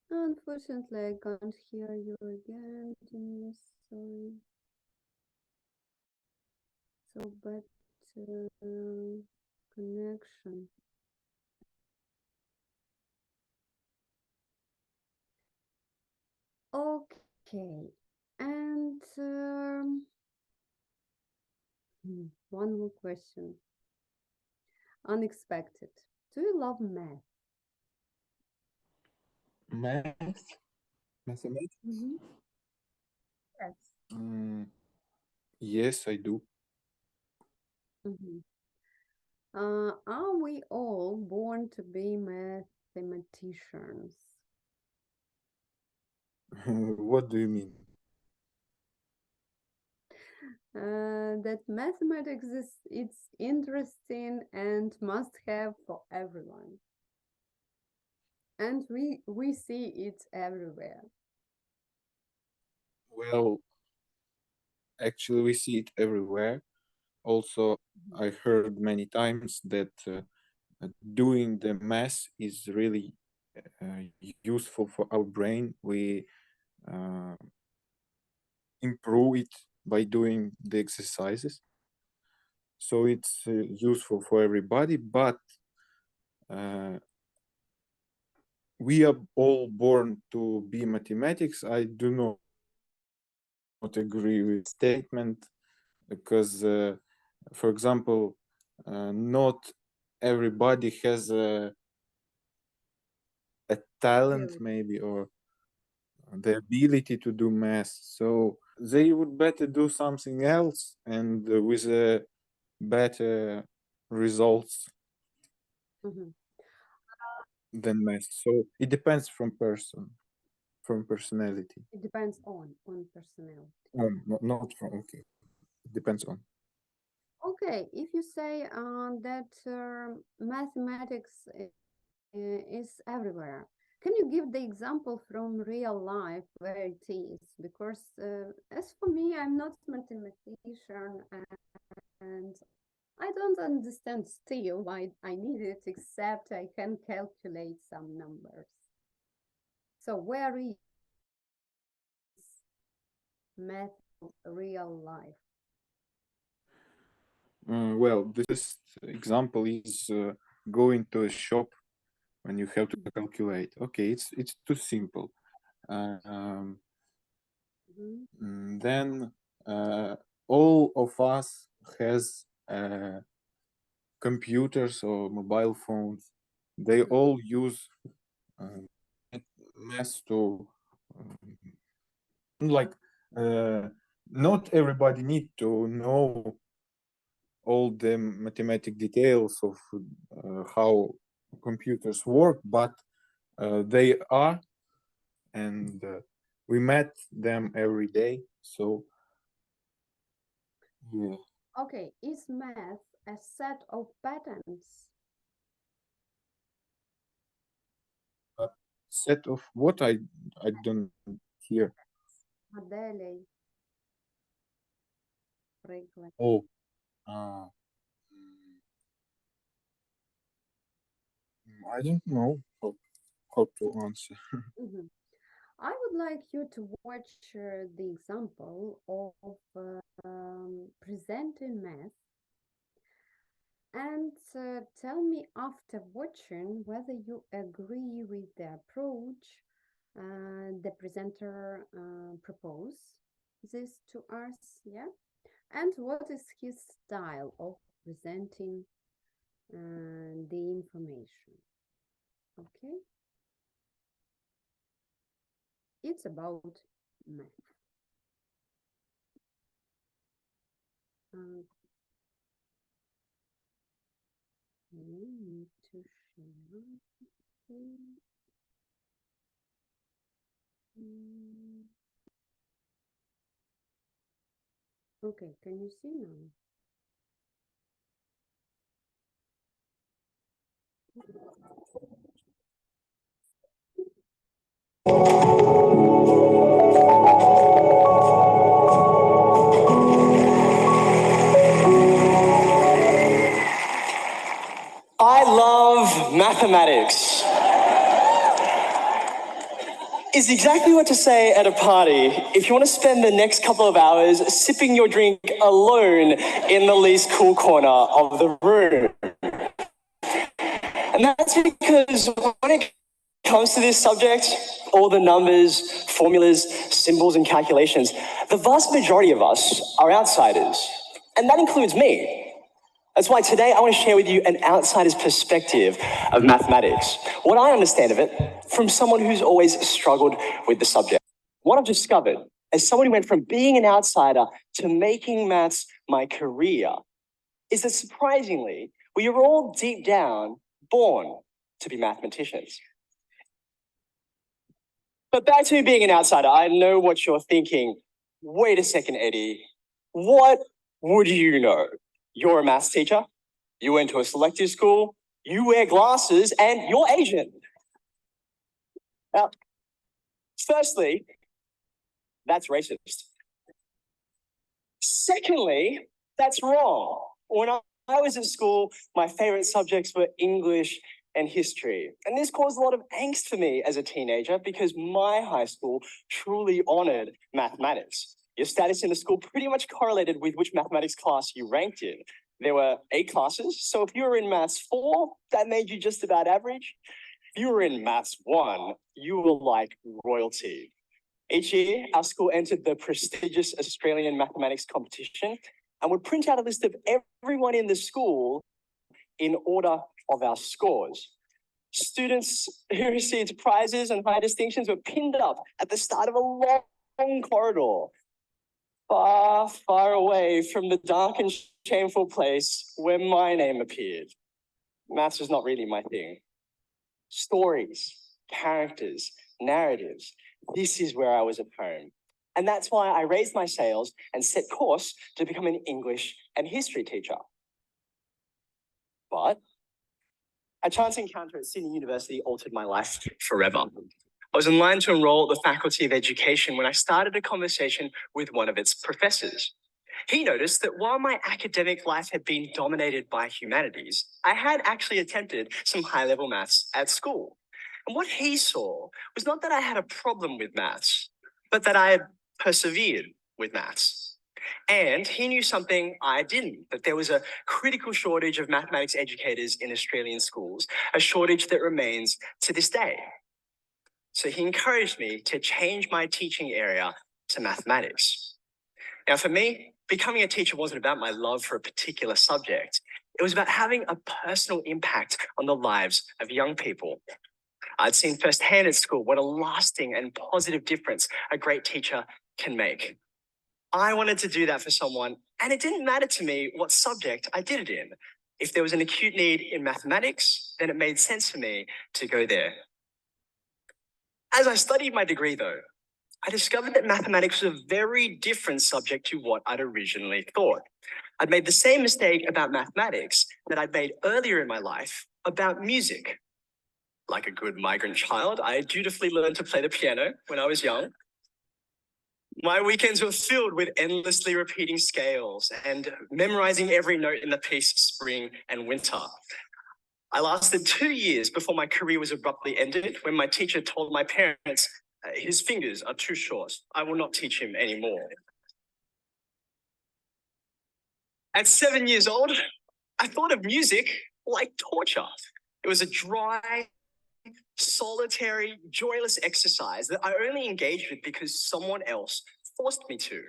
Unfortunately, I can't hear you again, Denise. Sorry. So bad connection. Okay, and one more question. Unexpected. Do you love math? Mathematics? Yes. Yes, I do. Are we all born to be mathematicians? What do you mean? That mathematics it's interesting and must have for everyone. And we see it everywhere. Well, actually, we see it everywhere. Also, I heard many times that doing the math is really useful for our brain. We improve it by doing the exercises. So it's useful for everybody, but we are all born to be mathematics. I do not agree with statement because, for example, not everybody has a talent maybe or the ability to do math. So they would better do something else and with better results than math. So it depends from personality. It depends on personality. Not from, okay. It depends on. Okay, if you say that mathematics is everywhere, can you give the example from real life where it is? Because as for me, I'm not a mathematician, and I don't understand still why I need it, except I can calculate some numbers. So where is math real life? Well, this example is going to a shop when you have to calculate. Okay, it's too simple. Then all of us has computers or mobile phones. They all use math to not everybody need to know all the mathematic details of how computers work, but they are, and we met them every day. So yeah. Okay, is math a set of patterns? Set of what? I don't hear. Моделей. Приклад. Oh, I don't know how to answer. I would like you to watch the example of presenting math and tell me after watching whether you agree with the approach the presenter proposed this to us, yeah? And what is his style of presenting the information, okay? It's about math. Need to share. Okay, can you see now? I love mathematics. Is exactly what to say at a party if you want to spend the next couple of hours sipping your drink alone in the least cool corner of the room. And that's because when it comes to this subject, all the numbers, formulas, symbols, and calculations, the vast majority of us are outsiders. And that includes me. That's why today I want to share with you an outsider's perspective of mathematics, what I understand of it from someone who's always struggled with the subject. What I've discovered as someone who went from being an outsider to making maths my career is that surprisingly, we are all deep down born to be mathematicians. But back to being an outsider, I know what you're thinking. Wait a second, Eddie. What would you know? You're a maths teacher, you went to a selective school, you wear glasses, and you're Asian. Now, firstly, that's racist. Secondly, that's wrong. When I was at school, my favorite subjects were English and history. And this caused a lot of angst for me as a teenager because my high school truly honored mathematics. Your status in the school pretty much correlated with which mathematics class you ranked in. There were 8 classes, so if you were in Maths 4, that made you just about average. If you were in Maths 1, you were like royalty. Each year, our school entered the prestigious Australian mathematics competition and would print out a list of everyone in the school in order of our scores. Students who received prizes and high distinctions were pinned up at the start of a long corridor, far, far away from the dark and shameful place where my name appeared. Maths was not really my thing. Stories, characters, narratives, this is where I was at home. And that's why I raised my sails and set course to become an English and history teacher. But a chance encounter at Sydney University altered my life forever. I was in line to enroll at the Faculty of Education when I started a conversation with one of its professors. He noticed that while my academic life had been dominated by humanities, I had actually attempted some high-level maths at school. And what he saw was not that I had a problem with maths, but that I had persevered with maths. And he knew something I didn't, that there was a critical shortage of mathematics educators in Australian schools, a shortage that remains to this day. So he encouraged me to change my teaching area to mathematics. Now, for me, becoming a teacher wasn't about my love for a particular subject. It was about having a personal impact on the lives of young people. I'd seen firsthand at school what a lasting and positive difference a great teacher can make. I wanted to do that for someone, and it didn't matter to me what subject I did it in. If there was an acute need in mathematics, then it made sense for me to go there. As I studied my degree, though, I discovered that mathematics was a very different subject to what I'd originally thought. I'd made the same mistake about mathematics that I'd made earlier in my life about music. Like a good migrant child, I dutifully learned to play the piano when I was young. My weekends were filled with endlessly repeating scales and memorizing every note in the piece Spring and Winter. I lasted 2 years before my career was abruptly ended when my teacher told my parents, his fingers are too short. I will not teach him anymore. At 7 years old, I thought of music like torture. It was a dry, solitary, joyless exercise that I only engaged with because someone else forced me to.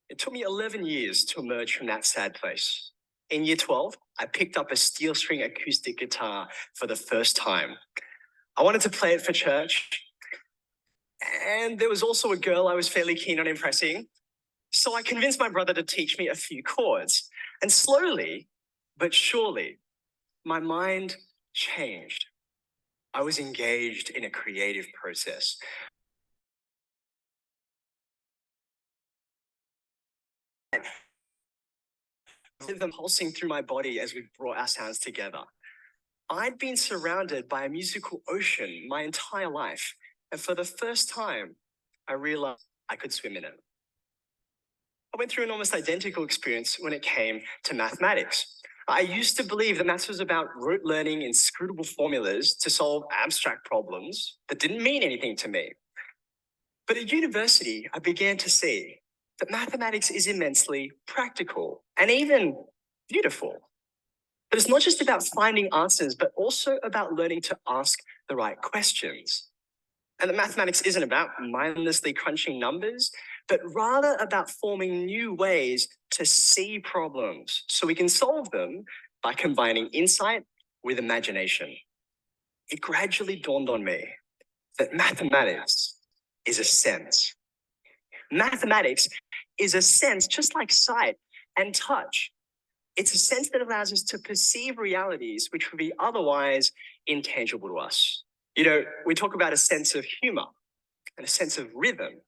It took me 11 years to emerge from that sad place. In year 12, I picked up a steel string acoustic guitar for the first time. I wanted to play it for church, and there was also a girl I was fairly keen on impressing. So I convinced my brother to teach me a few chords, and slowly but surely, my mind changed. I was engaged in a creative process. Rhythm pulsing through my body as we brought our sounds together. I'd been surrounded by a musical ocean my entire life, and for the first time, I realized I could swim in it. I went through an almost identical experience when it came to mathematics. I used to believe that maths was about rote learning inscrutable formulas to solve abstract problems that didn't mean anything to me. But at university, I began to see that mathematics is immensely practical and even beautiful. But it's not just about finding answers, but also about learning to ask the right questions. And that mathematics isn't about mindlessly crunching numbers, but rather about forming new ways to see problems so we can solve them by combining insight with imagination. It gradually dawned on me that mathematics is a sense. Mathematics is a sense just like sight and touch. It's a sense that allows us to perceive realities which would be otherwise intangible to us. You know, we talk about a sense of humor and a sense of rhythm.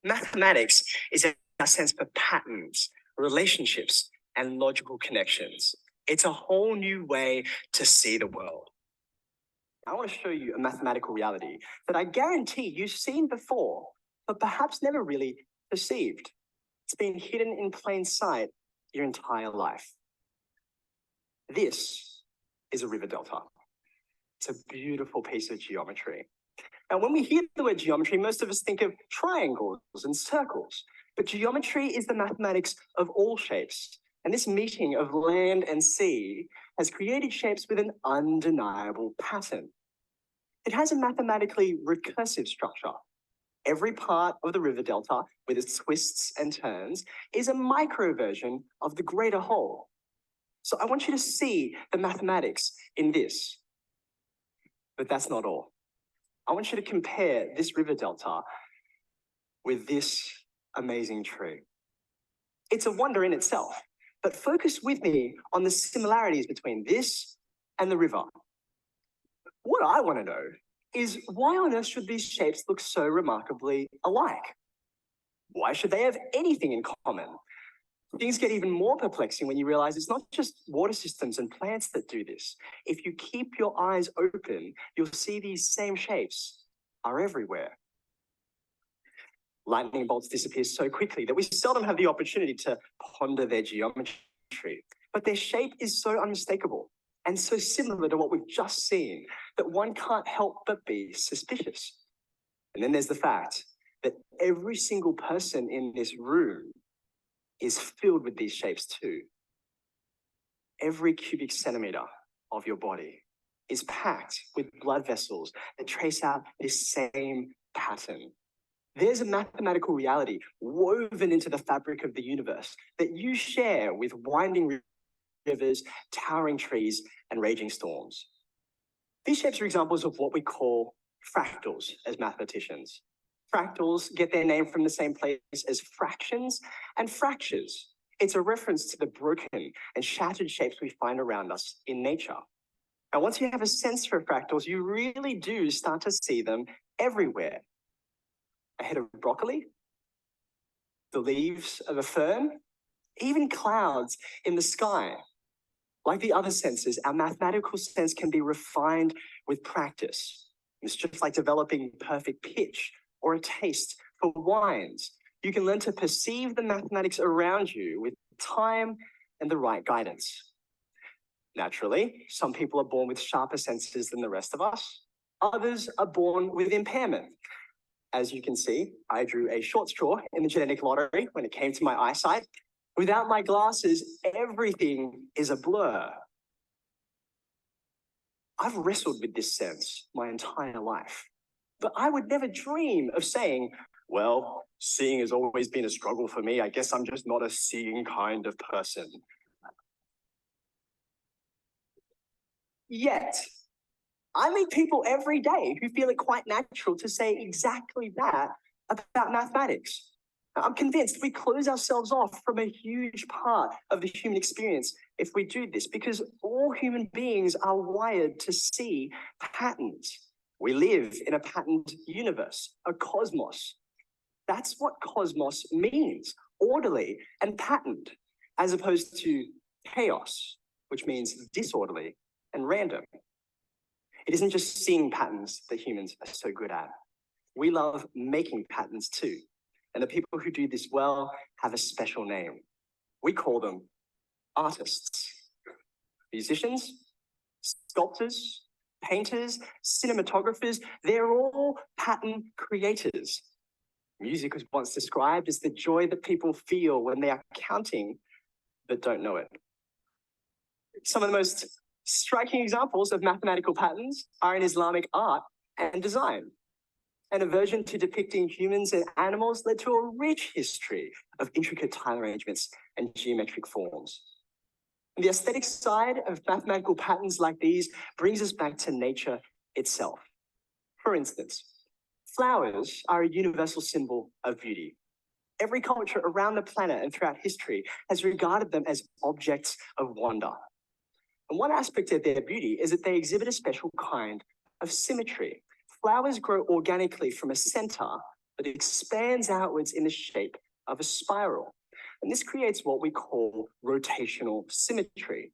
Mathematics is a sense for patterns, relationships, and logical connections. It's a whole new way to see the world. I want to show you a mathematical reality that I guarantee you've seen before, but perhaps never really perceived. It's been hidden in plain sight your entire life. This is a river delta. It's a beautiful piece of geometry. Now, when we hear the word geometry, most of us think of triangles and circles, but geometry is the mathematics of all shapes. And this meeting of land and sea has created shapes with an undeniable pattern. It has a mathematically recursive structure. Every part of the river delta, with its twists and turns, is a micro version of the greater whole. So I want you to see the mathematics in this. But that's not all. I want you to compare this river delta with this amazing tree. It's a wonder in itself, but focus with me on the similarities between this and the river. What I want to know is why on earth should these shapes look so remarkably alike? Why should they have anything in common? Things get even more perplexing when you realize it's not just water systems and plants that do this. If you keep your eyes open, you'll see these same shapes are everywhere. Lightning bolts disappear so quickly that we seldom have the opportunity to ponder their geometry. But their shape is so unmistakable and so similar to what we've just seen that one can't help but be suspicious. And then there's the fact that every single person in this room is filled with these shapes too. Every cubic centimeter of your body is packed with blood vessels that trace out this same pattern. There's a mathematical reality woven into the fabric of the universe that you share with winding rivers, towering trees, and raging storms. These shapes are examples of what we call fractals as mathematicians. Fractals get their name from the same place as fractions and fractures. It's a reference to the broken and shattered shapes we find around us in nature. And once you have a sense for fractals, you really do start to see them everywhere. A head of broccoli, the leaves of a fern, even clouds in the sky. Like the other senses, our mathematical sense can be refined with practice. It's just like developing perfect pitch or a taste for wines. You can learn to perceive the mathematics around you with time and the right guidance. Naturally, some people are born with sharper senses than the rest of us. Others are born with impairment. As you can see, I drew a short straw in the genetic lottery when it came to my eyesight. Without my glasses, everything is a blur. I've wrestled with this sense my entire life, but I would never dream of saying, well, seeing has always been a struggle for me. I guess I'm just not a seeing kind of person. Yet, I meet people every day who feel it quite natural to say exactly that about mathematics. I'm convinced we close ourselves off from a huge part of the human experience if we do this, because all human beings are wired to see patterns. We live in a patterned universe, a cosmos. That's what cosmos means, orderly and patterned, as opposed to chaos, which means disorderly and random. It isn't just seeing patterns that humans are so good at. We love making patterns too. And the people who do this well have a special name. We call them artists. Musicians, sculptors, painters, cinematographers, they're all pattern creators. Music was once described as the joy that people feel when they are counting but don't know it. Some of the most striking examples of mathematical patterns are in Islamic art and design. An aversion to depicting humans and animals led to a rich history of intricate tile arrangements and geometric forms. And the aesthetic side of mathematical patterns like these brings us back to nature itself. For instance, flowers are a universal symbol of beauty. Every culture around the planet and throughout history has regarded them as objects of wonder. And one aspect of their beauty is that they exhibit a special kind of symmetry. Flowers grow organically from a center that expands outwards in the shape of a spiral. And this creates what we call rotational symmetry.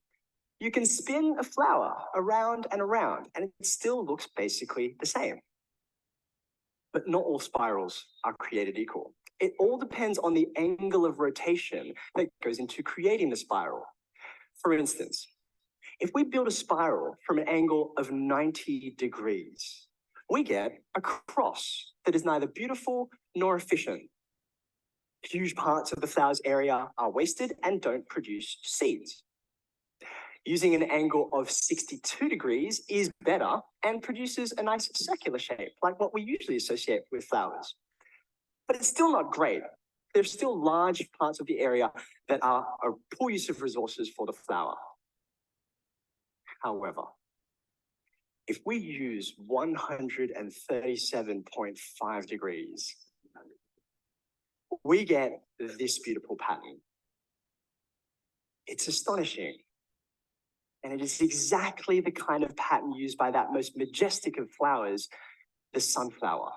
You can spin a flower around and around, and it still looks basically the same. But not all spirals are created equal. It all depends on the angle of rotation that goes into creating the spiral. For instance, if we build a spiral from an angle of 90 degrees, we get a cross that is neither beautiful nor efficient. Huge parts of the flower's area are wasted and don't produce seeds. Using an angle of 62 degrees is better and produces a nice circular shape, like what we usually associate with flowers. But it's still not great. There's still large parts of the area that are a poor use of resources for the flower. However, if we use 137.5 degrees, we get this beautiful pattern. It's astonishing. And it is exactly the kind of pattern used by that most majestic of flowers, the sunflower.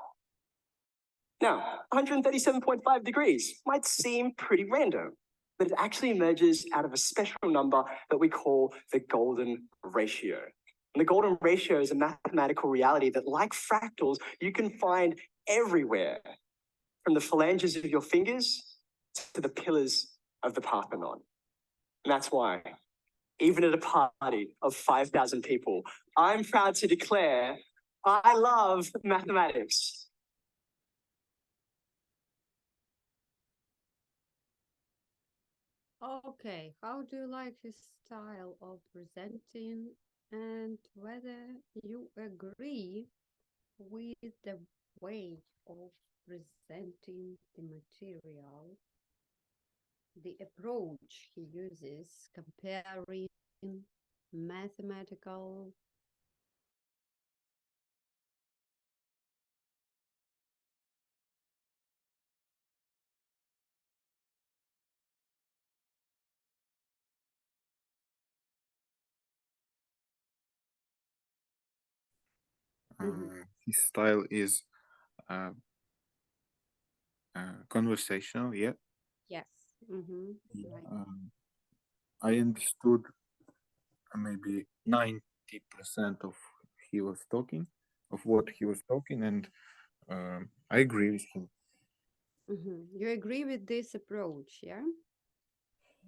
Now, 137.5 degrees might seem pretty random, but it actually emerges out of a special number that we call the golden ratio. And the golden ratio is a mathematical reality that, like fractals, you can find everywhere. from the phalanges of your fingers to the pillars of the Parthenon. And that's why, even at a party of 5,000 people, I'm proud to declare I love mathematics. Okay, how do you like his style of presenting, and whether you agree with the way of presenting the material, the approach he uses, comparing mathematical His style is conversational, yeah. yes. Right. I understood maybe 90% of what he was talking, and I agree with him. You agree with this approach, yeah?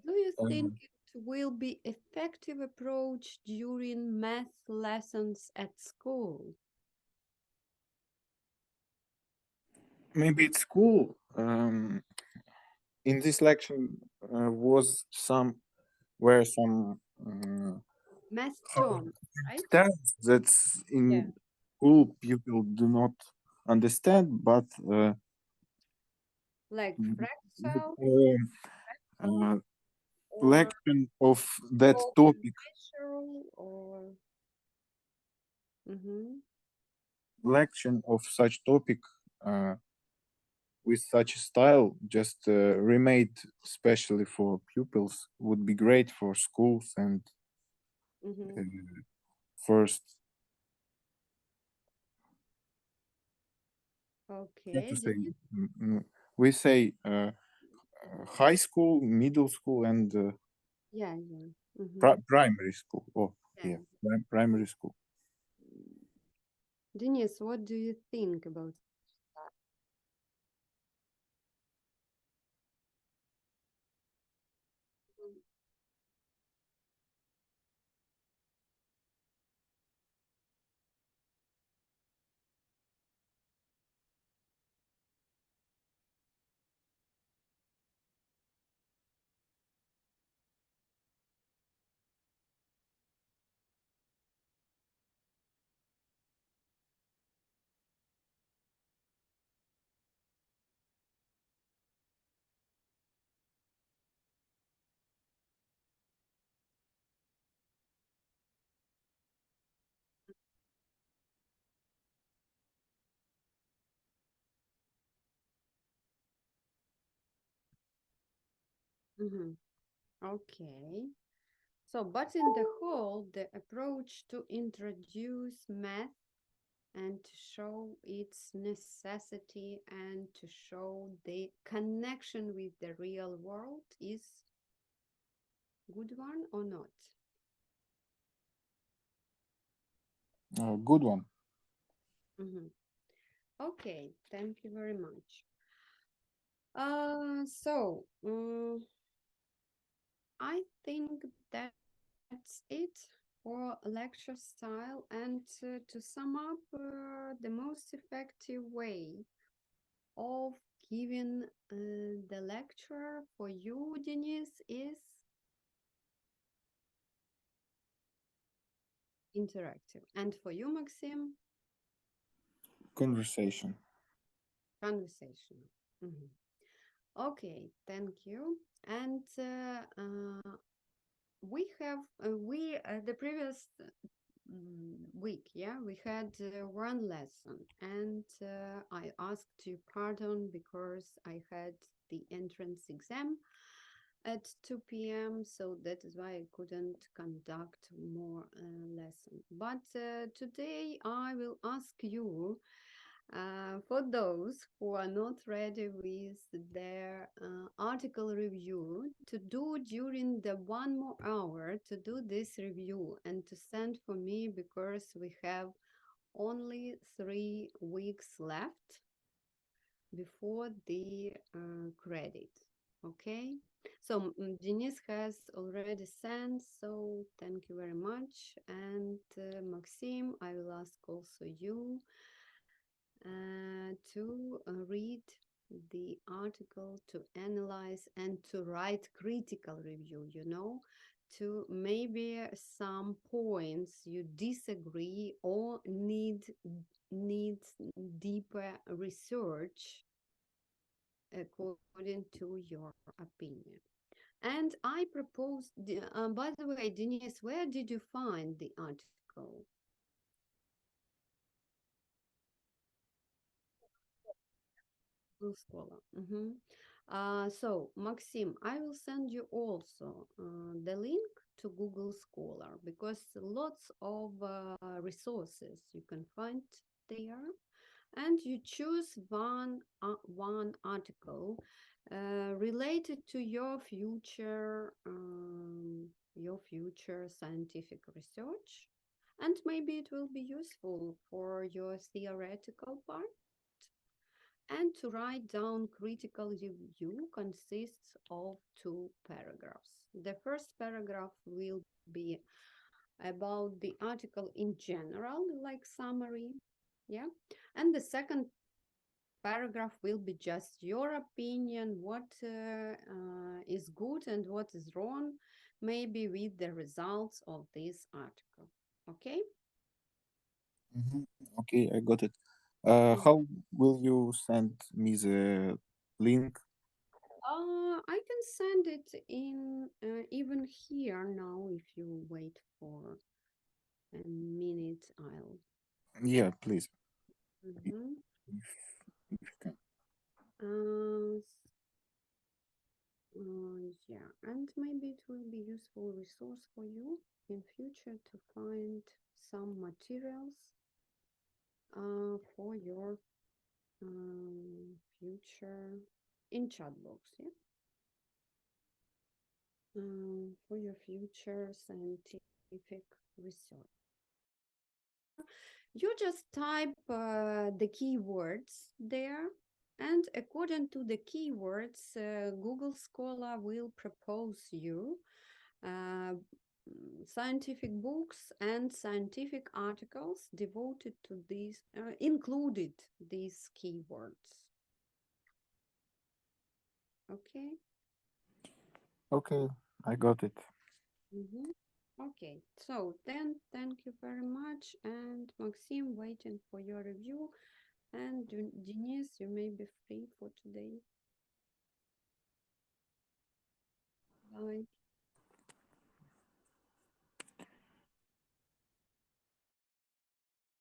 Do you think it will be effective approach during math lessons at school? Maybe at school, in this lecture were some Math terms, right? terms that in Yeah. school people do not understand, but Like fractal uh, or lection of that topic, natural or lection of such topic with such a style, just remade especially for pupils, would be great for schools and first. Okay. How to say, we say high school, middle school, and Yeah, yeah. primary school. Oh, Yeah. yeah, primary school. Denise, what do you think about that? Okay. So, but in the whole, the approach to introduce math and to show its necessity and to show the connection with the real world is good one or not? Good one. Okay, thank you very much. I think that's it for lecture style. And to sum up, the most effective way of giving the lecture for you, Denise, is interactive. And for you, Maxim? Conversation. Conversational. Okay, thank you. And we have the previous week, yeah, we had one lesson, and I asked you pardon because I had the entrance exam at 2 p.m. so that is why I couldn't conduct more lesson. But today I will ask you, for those who are not ready with their article review, to do during the 1 more hour to do this review and to send for me, because we have only 3 weeks left before the credit. Okay, so Denise has already sent, so thank you very much. And Maxim, I will ask also you to read the article, to analyze and to write critical review, you know, to maybe some points you disagree or need deeper research according to your opinion. And I propose, by the way, Denise, where did you find the article? Google Scholar. So, Maxim, I will send you also the link to Google Scholar, because lots of resources you can find there, and you choose one article related to your future scientific research, and maybe it will be useful for your theoretical part. And to write down critical review consists of 2 paragraphs. The first paragraph will be about the article in general, like summary, yeah. And the second paragraph will be just your opinion, what is good and what is wrong, maybe with the results of this article. Okay? Okay, I got it. How will you send me the link? I can send it in even here now. If you wait for a minute, I'll. Yeah, please. Mhm. If you can. Yeah, and maybe it will be useful resource for you in future to find some materials for your future in chat box, yeah. For your future scientific research. You just type the keywords there, and according to the keywords, Google Scholar will propose you scientific books and scientific articles devoted to these, included these keywords. Okay? Okay, I got it. Okay, so then thank you very much, and Maxim, waiting for your review, and Denise, you may be free for today.